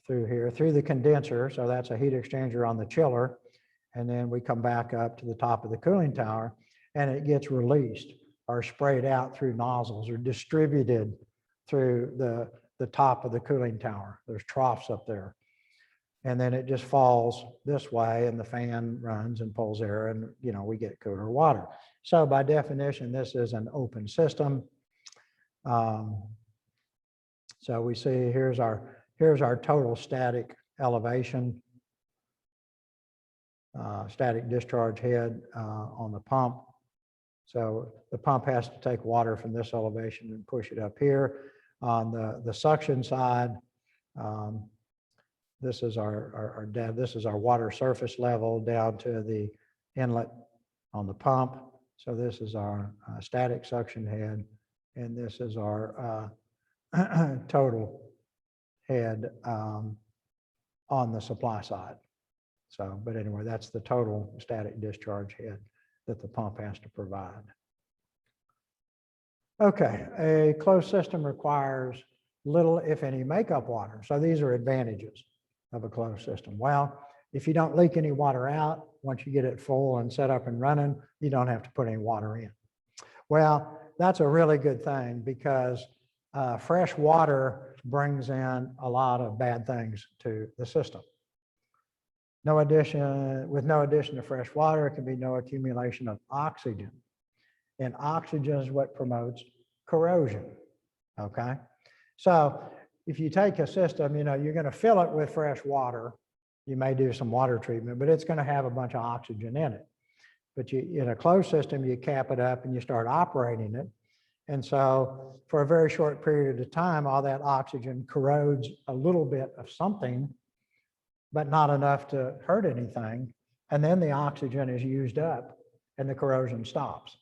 through here, through the condenser, so that's a heat exchanger on the chiller, and then we come back up to the top of the cooling tower, and it gets released or sprayed out through nozzles or distributed through the top of the cooling tower. There's troughs up there. And then it just falls this way, and the fan runs and pulls air, and we get cooler water. So by definition, this is an open system. So we see here's our total static elevation, static discharge head on the pump. So the pump has to take water from this elevation and push it up here. On the suction side, this is our water surface level down to the inlet on the pump. So this is our static suction head, and this is our total head on the supply side. So, but anyway, that's the total static discharge head that the pump has to provide. Okay, a closed system requires little, if any, makeup water. So these are advantages of a closed system. Well, if you don't leak any water out, once you get it full and set up and running, you don't have to put any water in. Well, that's a really good thing because fresh water brings in a lot of bad things to the system. With no addition to fresh water, there can be no accumulation of oxygen. And oxygen is what promotes corrosion, okay? So if you take a system, you're gonna fill it with fresh water. You may do some water treatment, but it's gonna have a bunch of oxygen in it. But in a closed system, you cap it up and you start operating it. And so for a very short period of time, all that oxygen corrodes a little bit of something, but not enough to hurt anything. And then the oxygen is used up and the corrosion stops.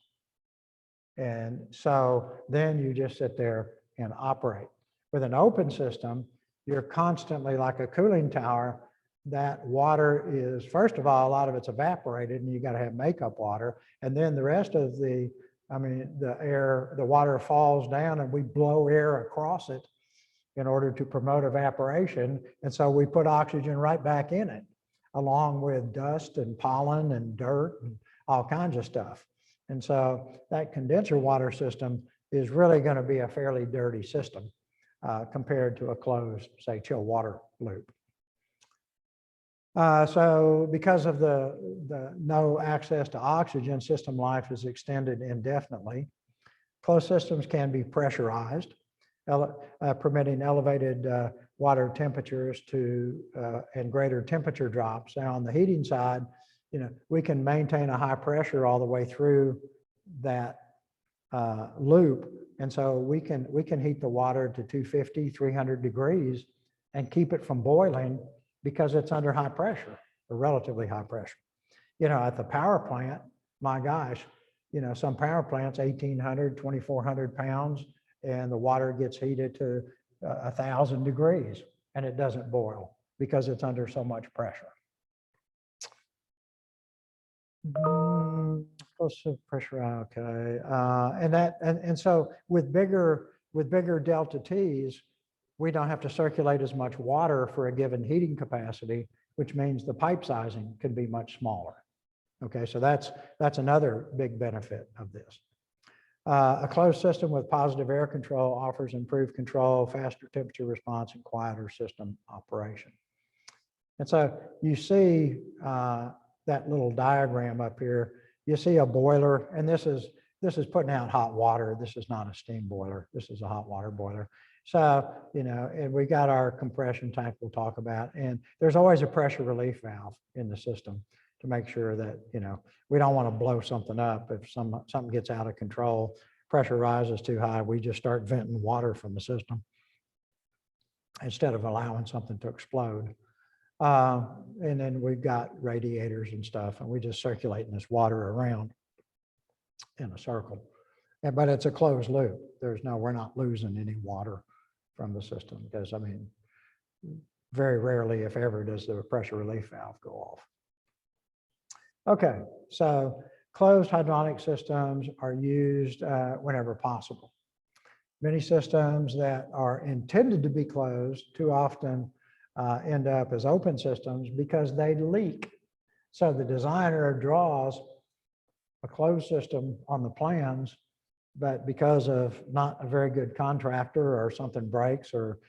And so then you just sit there and operate. With an open system, you're constantly like a cooling tower. That water is, first of all, a lot of it's evaporated and you got to have makeup water. And then the rest of the water falls down and we blow air across it in order to promote evaporation. And so we put oxygen right back in it, along with dust and pollen and dirt and all kinds of stuff. And so that condenser water system is really going to be a fairly dirty system compared to a closed, say, chill water loop. So because of the no access to oxygen, system life is extended indefinitely. Closed systems can be pressurized, permitting elevated water temperatures and greater temperature drops. Now on the heating side, we can maintain a high pressure all the way through that loop. And so we can heat the water to 250, 300 degrees and keep it from boiling because it's under high pressure, or relatively high pressure. At the power plant, my gosh, some power plants, 1,800, 2,400 pounds, and the water gets heated to 1,000 degrees and it doesn't boil because it's under so much pressure. Pressure, okay. And so with bigger delta T's, we don't have to circulate as much water for a given heating capacity, which means the pipe sizing can be much smaller. Okay, so that's another big benefit of this. A closed system with positive air control offers improved control, faster temperature response, and quieter system operation. And so you see that little diagram up here. You see a boiler, and this is putting out hot water. This is not a steam boiler. This is a hot water boiler. So, and we got our compression tank we'll talk about, and there's always a pressure relief valve in the system to make sure that, we don't want to blow something up. If something gets out of control, pressure rises too high, we just start venting water from the system instead of allowing something to explode. And then we've got radiators and stuff, and we just circulating this water around in a circle. But it's a closed loop. We're not losing any water from the system because, very rarely, if ever, does the pressure relief valve go off. Okay, so closed hydronic systems are used whenever possible. Many systems that are intended to be closed too often end up as open systems because they leak. So the designer draws a closed system on the plans, but because of not a very good contractor or something breaks or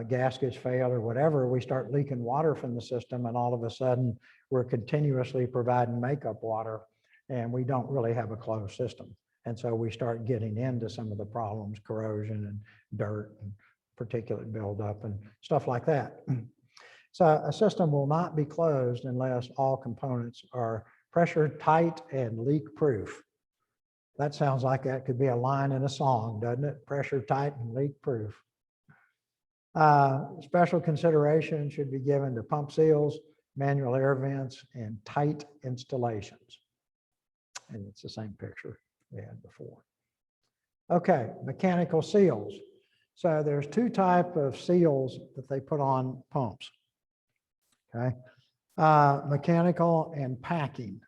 gaskets fail or whatever, we start leaking water from the system, and all of a sudden we're continuously providing makeup water and we don't really have a closed system. And so we start getting into some of the problems, corrosion and dirt and particulate buildup and stuff like that. So a system will not be closed unless all components are pressure tight and leak proof. That sounds like that could be a line in a song, doesn't it? Pressure tight and leak proof. Special consideration should be given to pump seals, manual air vents, and tight installations. And it's the same picture we had before. Okay, mechanical seals. So there's two types of seals that they put on pumps. Okay, mechanical and packing.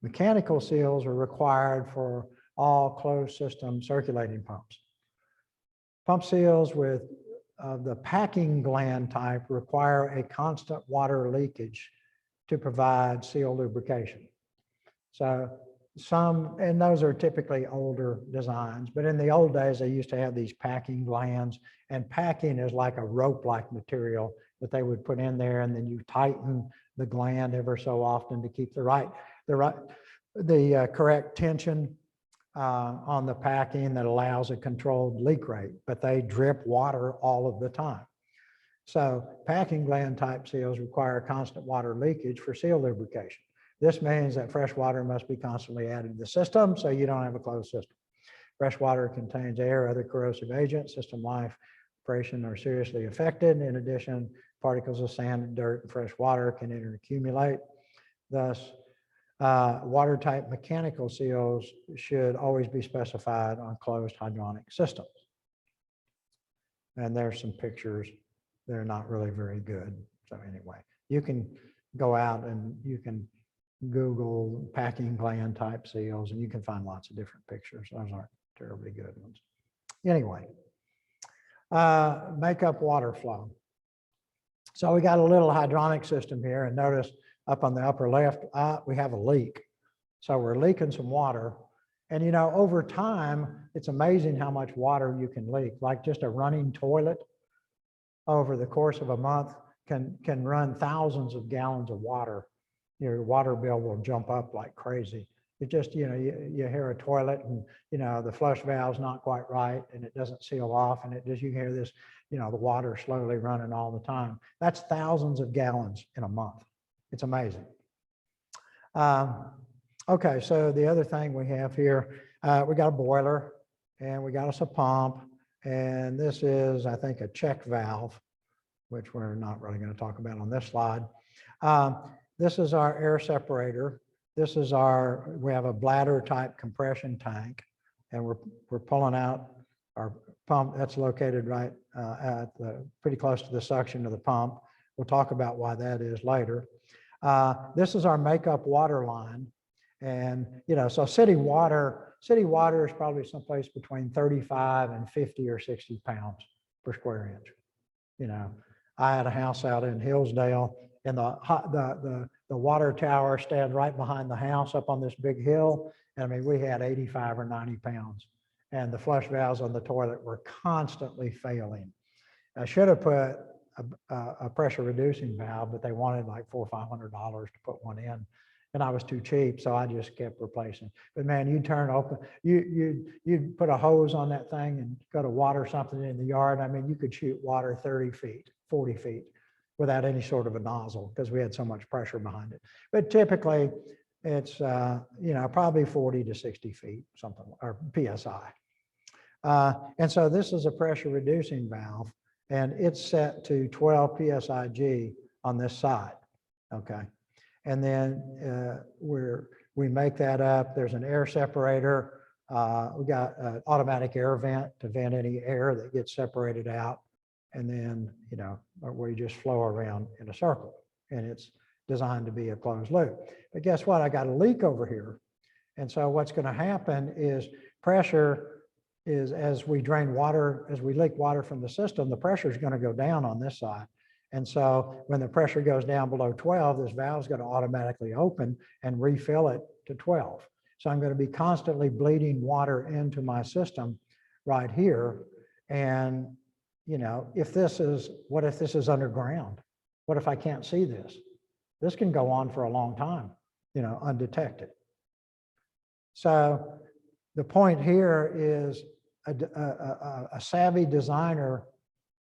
Mechanical seals are required for all closed system circulating pumps. Pump seals with the packing gland type require a constant water leakage to provide seal lubrication. So and those are typically older designs, but in the old days, they used to have these packing glands, and packing is like a rope-like material that they would put in there, and then you tighten the gland ever so often to keep the correct tension on the packing that allows a controlled leak rate, but they drip water all of the time. So packing gland type seals require constant water leakage for seal lubrication. This means that fresh water must be constantly added to the system so you don't have a closed system. Fresh water contains air, other corrosive agents, system life, operation are seriously affected. In addition, particles of sand, dirt, and fresh water can interaccumulate. Thus, watertight mechanical seals should always be specified on closed hydronic systems. And there's some pictures. They're not really very good. So anyway, you can go out and you can Google packing gland type seals and you can find lots of different pictures. Those aren't terribly good ones. Anyway, makeup water flow. So we got a little hydronic system here, and notice up on the upper left, we have a leak. So we're leaking some water. And you know, over time, it's amazing how much water you can leak. Like just a running toilet over the course of a month can run thousands of gallons of water. Your water bill will jump up like crazy. It just, you know, you hear a toilet and, you know, the flush valve's not quite right and it doesn't seal off, and it just, you hear this, you know, the water slowly running all the time. That's thousands of gallons in a month. It's amazing. Okay, so the other thing we have here, we got a boiler and we got us a pump, and this is, I think, a check valve, which we're not really going to talk about on this slide. This is our air separator. This is we have a bladder type compression tank, and we're pulling out our pump that's located right pretty close to the suction of the pump. We'll talk about why that is later. This is our makeup water line. And, you know, so city water is probably someplace between 35 and 50 or 60 pounds per square inch. You know, I had a house out in Hillsdale, and the water tower stands right behind the house up on this big hill. And I mean, we had 85 or 90 pounds, and the flush valves on the toilet were constantly failing. I should have put a pressure reducing valve, but they wanted like $400 or $500 to put one in, and I was too cheap, so I just kept replacing. But man, you turn open, you'd put a hose on that thing and go to water something in the yard. I mean, you could shoot water 30 feet, 40 feet without any sort of a nozzle because we had so much pressure behind it. But typically it's, you know, probably 40 to 60 feet, something, or PSI. And so this is a pressure reducing valve, and it's set to 12 PSIG on this side, okay? And then we make that up. There's an air separator. We got an automatic air vent to vent any air that gets separated out. And then, you know, we just flow around in a circle, and it's designed to be a closed loop. But guess what? I got a leak over here. And so what's going to happen is pressure is, as we drain water, as we leak water from the system, the pressure is going to go down on this side. And so when the pressure goes down below 12, this valve is going to automatically open and refill it to 12. So I'm going to be constantly bleeding water into my system right here. And, you know, what if this is underground? What if I can't see this? This can go on for a long time, you know, undetected. So the point here is a savvy designer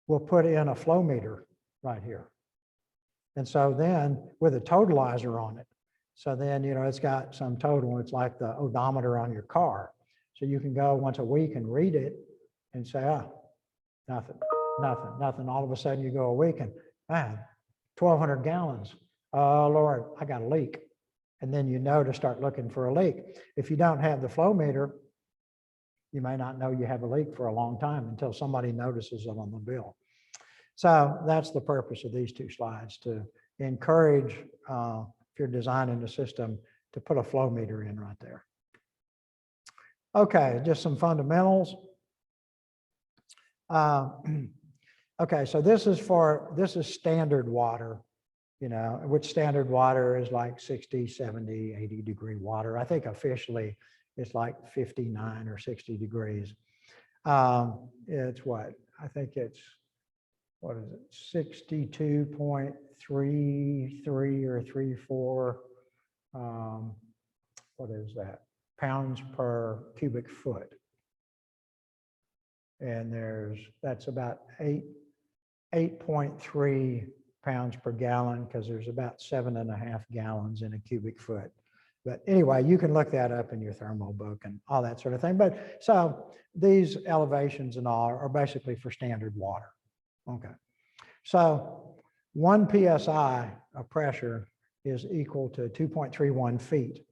will put in a flow meter right here. And so then with a totalizer on it. So then, you know, it's got some total, it's like the odometer on your car. So you can go once a week and read it and say, oh, nothing, nothing, nothing. All of a sudden you go a week and, man, 1,200 gallons. Oh, Lord, I got a leak. And then you know to start looking for a leak. If you don't have the flow meter, you may not know you have a leak for a long time until somebody notices it on the bill. So that's the purpose of these two slides, to encourage, if you're designing a system, to put a flow meter in right there. Okay, just some fundamentals. Okay, so this is standard water, you know, which standard water is like 60, 70, 80 degree water. I think officially it's like 59 or 60 degrees. It's what? I think it's, what is it? 62.33 or 34. What is that? Pounds per cubic foot. And that's about 8.3 pounds per gallon, because there's about 7.5 gallons in a cubic foot. But anyway, you can look that up in your thermal book and all that sort of thing. But so these elevations and all are basically for standard water. Okay. So 1 PSI of pressure is equal to 2.31 feet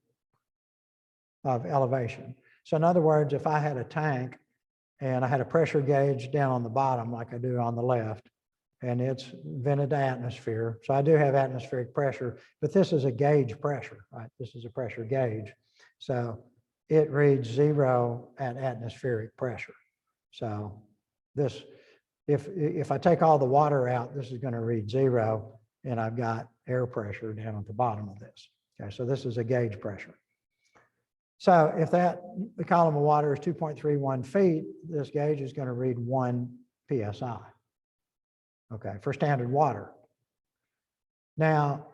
of elevation. So in other words, if I had a tank and I had a pressure gauge down on the bottom like I do on the left, and it's vented to atmosphere. So I do have atmospheric pressure, but this is a gauge pressure, right? This is a pressure gauge. So it reads 0 at atmospheric pressure. So this, if I take all the water out, this is going to read 0, and I've got air pressure down at the bottom of this. Okay, so this is a gauge pressure. So if the column of water is 2.31 feet, this gauge is going to read 1 PSI. Okay, for standard water. Now,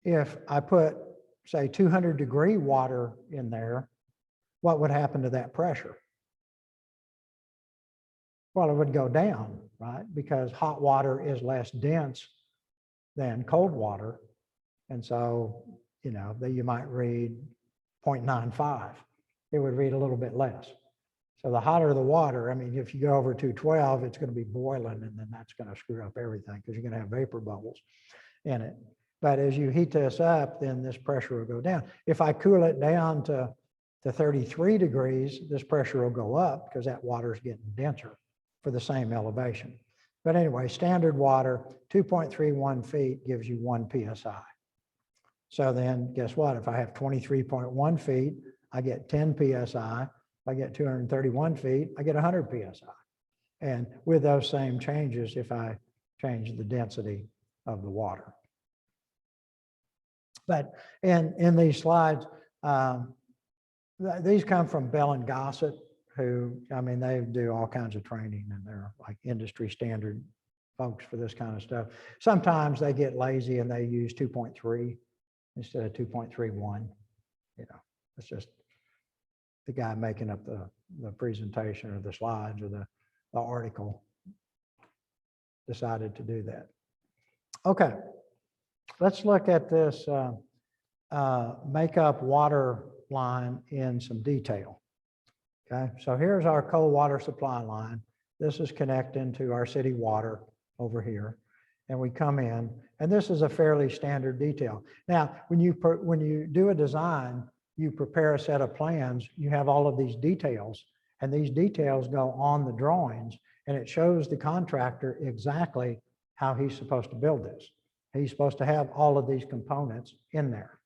if I put, say, 200 degree water in there, what would happen to that pressure? Well, it would go down, right? Because hot water is less dense than cold water. And so, you know, you might read 0.95. It would read a little bit less. So the hotter the water, I mean, if you go over 212, it's going to be boiling, and then that's going to screw up everything because you're going to have vapor bubbles in it. But as you heat this up, then this pressure will go down. If I cool it down to 33 degrees, this pressure will go up because that water is getting denser for the same elevation. But anyway, standard water, 2.31 feet gives you 1 PSI. So then guess what? If I have 23.1 feet, I get 10 PSI. If I get 231 feet, I get 100 PSI. And with those same changes, if I change the density of the water. But in these slides, these come from Bell and Gossett, who, I mean, they do all kinds of training, and they're like industry standard folks for this kind of stuff. Sometimes they get lazy and they use 2.3 instead of 2.31. You know, it's just the guy making up the presentation or the slides or the article decided to do that. Okay, let's look at this makeup water line in some detail. Okay, so here's our cold water supply line. This is connecting to our city water over here. And we come in, and this is a fairly standard detail. Now, when you do a design, you prepare a set of plans, you have all of these details, and these details go on the drawings, and it shows the contractor exactly how he's supposed to build this. He's supposed to have all of these components in there.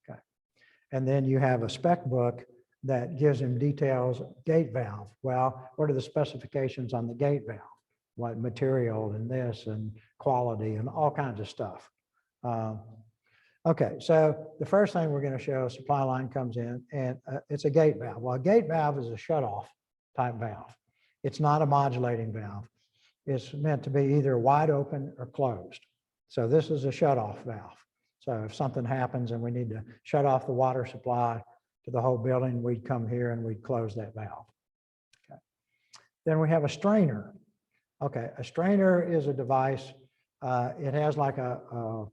Okay. And then you have a spec book that gives him details, gate valve. Well, what are the specifications on the gate valve? What material and this and quality and all kinds of stuff. Okay, so the first thing we're going to show, supply line comes in, and it's a gate valve. Well, a gate valve is a shutoff type valve. It's not a modulating valve. It's meant to be either wide open or closed. So this is a shutoff valve. So if something happens and we need to shut off the water supply to the whole building, we'd come here and we'd close that valve. Okay. Then we have a strainer. Okay, a strainer is a device. It has like a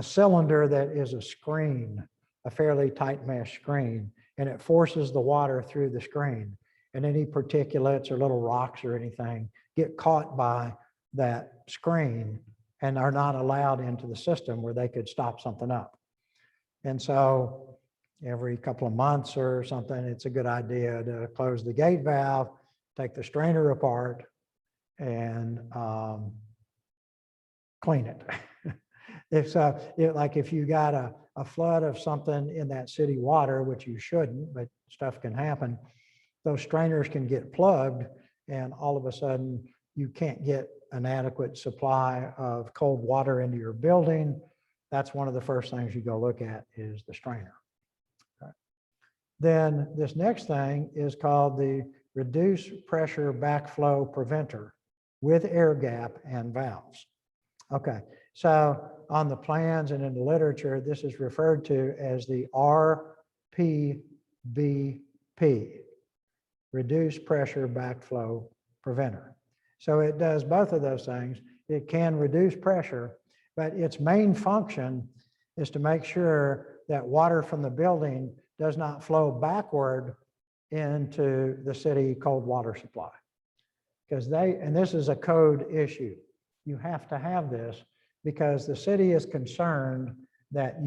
cylinder that is a screen, a fairly tight mesh screen, and it forces the water through the screen. and any particulates or little rocks or anything get caught by that screen and are not allowed into the system where they could stop something up. And so every couple of months or something, it's a good idea to close the gate valve, take the strainer apart, and clean it. Like if you got a flood of something in that city water, which you shouldn't, but stuff can happen, those strainers can get plugged, and all of a sudden you can't get an adequate supply of cold water into your building. That's one of the first things you go look at is the strainer. Okay. Then this next thing is called the reduced pressure backflow preventer with air gap and valves. Okay, so on the plans and in the literature, this is referred to as the RPBP, reduced pressure backflow preventer. So it does both of those things. It can reduce pressure, but its main function is to make sure that water from the building does not flow backward into the city cold water supply. Because and this is a code issue. You have to have this because the city is concerned that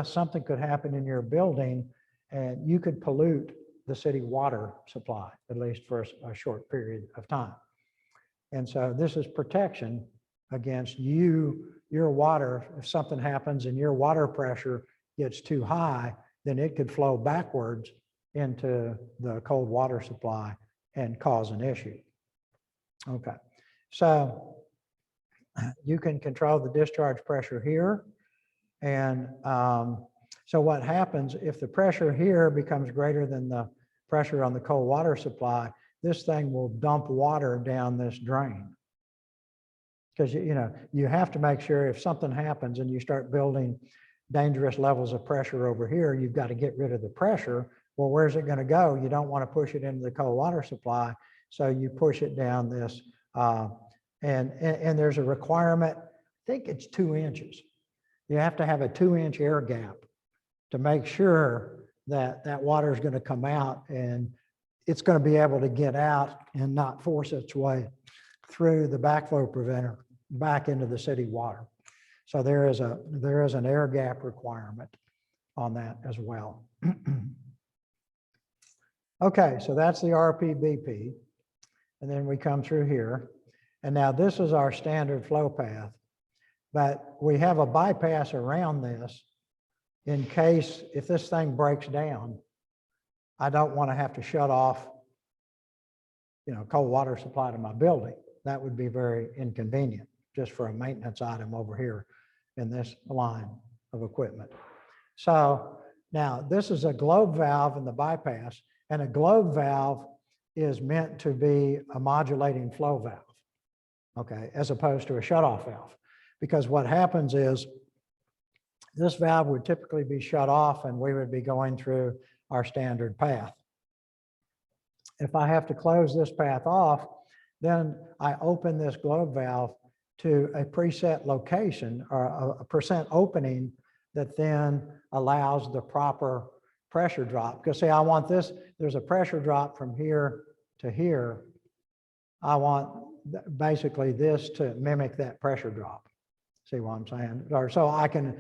something could happen in your building and you could pollute the city water supply, at least for a short period of time. And so this is protection against your water. If something happens and your water pressure gets too high, then it could flow backwards into the cold water supply and cause an issue. Okay, so you can control the discharge pressure here. And so what happens if the pressure here becomes greater than the pressure on the cold water supply, this thing will dump water down this drain. Because you have to make sure if something happens and you start building dangerous levels of pressure over here, you've got to get rid of the pressure. Well, where's it going to go? You don't want to push it into the cold water supply. So you push it down this, and there's a requirement, I think it's 2 inches. You have to have a 2-inch air gap to make sure that that water is going to come out and it's going to be able to get out and not force its way through the backflow preventer back into the city water. So there is an air gap requirement on that as well. Okay, so that's the RPBP. And then we come through here. And now this is our standard flow path. But we have a bypass around this in case if this thing breaks down, I don't want to have to shut off, cold water supply to my building. That would be very inconvenient just for a maintenance item over here in this line of equipment. So now this is a globe valve in the bypass, and a globe valve is meant to be a modulating flow valve, okay, as opposed to a shutoff valve. Because what happens is this valve would typically be shut off and we would be going through our standard path. If I have to close this path off, then I open this globe valve to a preset location or a percent opening that then allows the proper pressure drop. Because say I want this, there's a pressure drop from here to here. I want basically this to mimic that pressure drop. See what I'm saying? Or so I can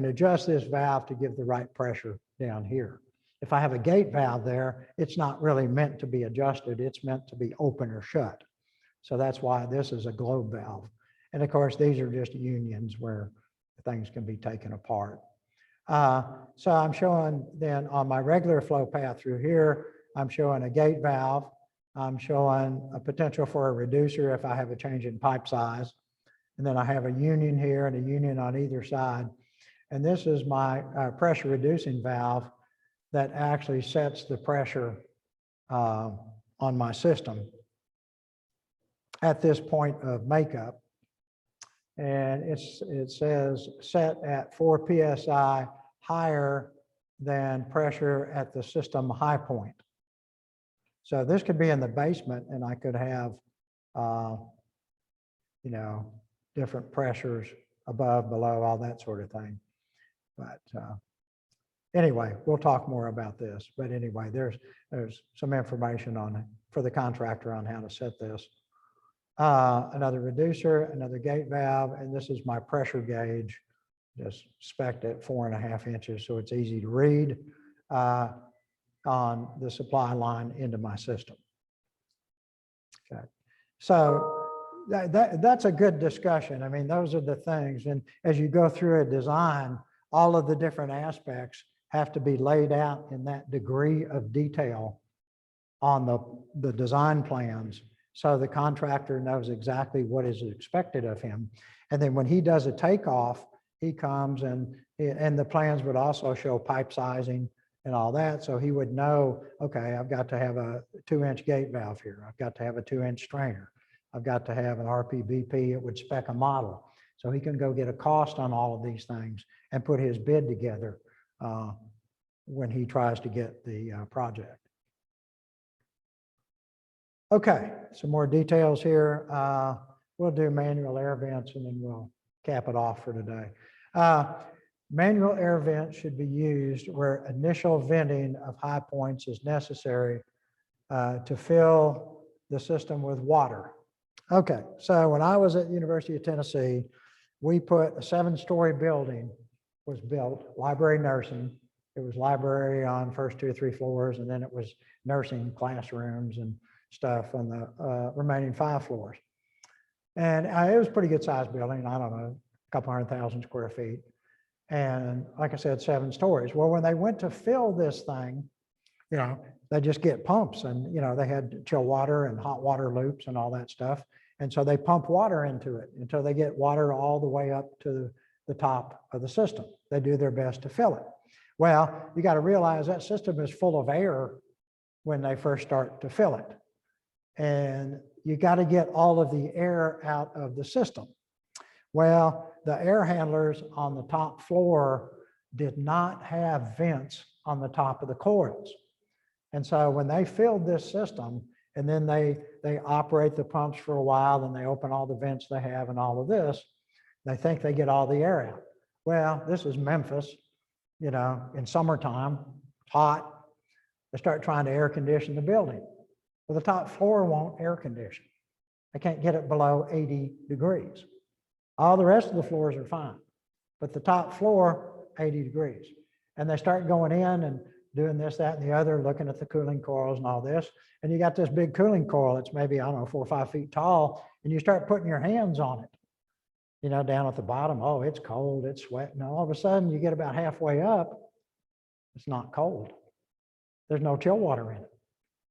adjust this valve to give the right pressure down here. If I have a gate valve there, it's not really meant to be adjusted. It's meant to be open or shut. So that's why this is a globe valve. And of course, these are just unions where things can be taken apart. So I'm showing then on my regular flow path through here, I'm showing a gate valve. I'm showing a potential for a reducer if I have a change in pipe size. And then I have a union here and a union on either side. And this is my pressure reducing valve that actually sets the pressure on my system at this point of makeup. And it says set at 4 PSI higher than pressure at the system high point. So this could be in the basement and I could have, different pressures above, below, all that sort of thing. But Anyway, we'll talk more about this, but anyway, there's some information on it for the contractor on how to set this. Another reducer, another gate valve, and this is my pressure gauge, just spec'd at 4.5 inches, so it's easy to read on the supply line into my system. Okay, so that's a good discussion. I mean, those are the things, and as you go through a design, all of the different aspects have to be laid out in that degree of detail on the design plans, so the contractor knows exactly what is expected of him. And then when he does a takeoff, he comes and the plans would also show pipe sizing and all that. So he would know, okay, I've got to have a 2-inch gate valve here. I've got to have a 2-inch strainer. I've got to have an RPVP. It would spec a model. So he can go get a cost on all of these things and put his bid together when he tries to get the project. Okay, some more details here. We'll do manual air vents and then we'll cap it off for today. Manual air vents should be used where initial venting of high points is necessary to fill the system with water. Okay, so when I was at the University of Tennessee, we put a 7-story building was built, library nursing. It was library on first 2 or 3 floors, and then it was nursing classrooms and stuff on the remaining 5 floors. And it was a pretty good sized building. I don't know, a couple 100,000 square feet. And like I said, 7 stories. Well, when they went to fill this thing, you know, they just get pumps and, you know, they had chill water and hot water loops and all that stuff. And so they pump water into it until they get water all the way up to the top of the system. They do their best to fill it. Well, you got to realize that system is full of air when they first start to fill it. And you got to get all of the air out of the system. Well, the air handlers on the top floor did not have vents on the top of the coils. And so when they filled this system, and then they operate the pumps for a while, and they open all the vents they have and all of this, they think they get all the air out. Well, this is Memphis, you know, in summertime, hot. They start trying to air condition the building. Well, the top floor won't air condition. They can't get it below 80 degrees. All the rest of the floors are fine, but the top floor, 80 degrees. And they start going in and doing this, that, and the other, looking at the cooling coils and all this. And you got this big cooling coil that's maybe, I don't know, 4 or 5 feet tall, and you start putting your hands on it, you know, down at the bottom. Oh, it's cold, it's sweating. And all of a sudden you get about halfway up, it's not cold. There's no chill water in it.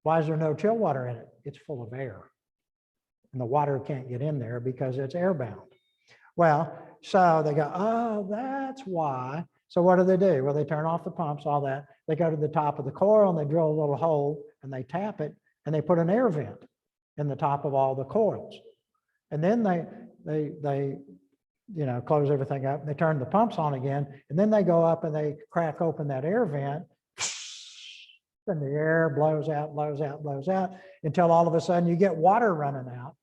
Why is there no chill water in it? It's full of air. And the water can't get in there because it's airbound. Well, so they go, oh, that's why. So what do? Well, they turn off the pumps, all that. They go to the top of the coil and they drill a little hole and they tap it and they put an air vent in the top of all the coils. And then they you know, close everything up and they turn the pumps on again. And then they go up and they crack open that air vent and the air blows out, blows out, blows out until all of a sudden you get water running out.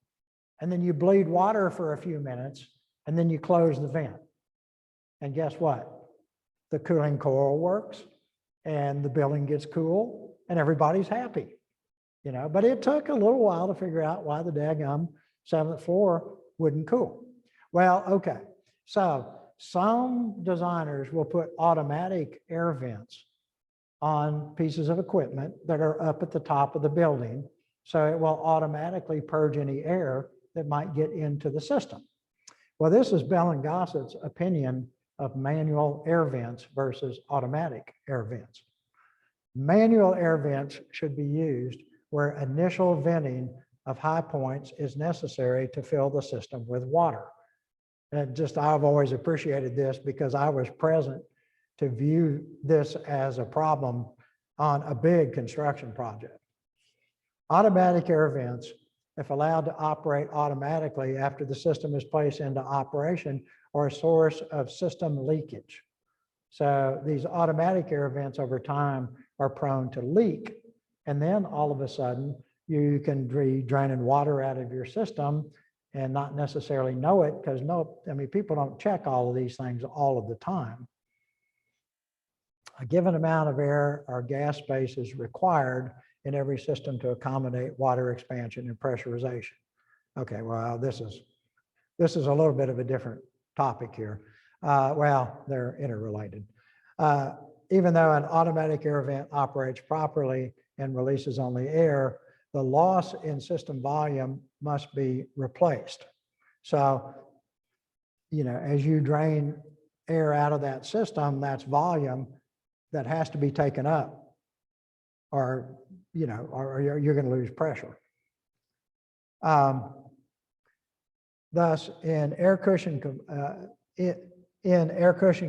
And then you bleed water for a few minutes and then you close the vent. And guess what? The cooling coil works and the building gets cool and everybody's happy, you know, but it took a little while to figure out why the daggum 7th floor wouldn't cool. Well, okay. So some designers will put automatic air vents on pieces of equipment that are up at the top of the building. So it will automatically purge any air that might get into the system. Well, this is Bell and Gossett's opinion of manual air vents versus automatic air vents. Manual air vents should be used where initial venting of high points is necessary to fill the system with water. And just, I've always appreciated this because I was present to view this as a problem on a big construction project. Automatic air vents, if allowed to operate automatically after the system is placed into operation, are a source of system leakage. So these automatic air vents over time are prone to leak. And then all of a sudden you can be draining water out of your system and not necessarily know it because people don't check all of these things all of the time. A given amount of air or gas space is required in every system to accommodate water expansion and pressurization. Okay, well, this is a little bit of a different topic here. Well, they're interrelated. Even though an automatic air vent operates properly and releases only air, the loss in system volume must be replaced. So, you know, as you drain air out of that system, that's volume that has to be taken up, or, you know, or you're going to lose pressure. Thus, in air cushion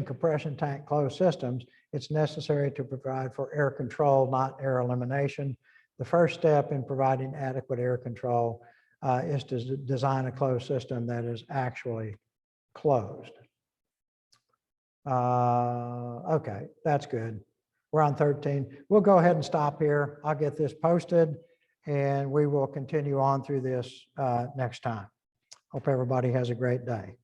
compression tank closed systems, it's necessary to provide for air control, not air elimination. The first step in providing adequate air control is to design a closed system that is actually closed. Okay, that's good. We're on 13. We'll go ahead and stop here. I'll get this posted and we will continue on through this next time. Hope everybody has a great day.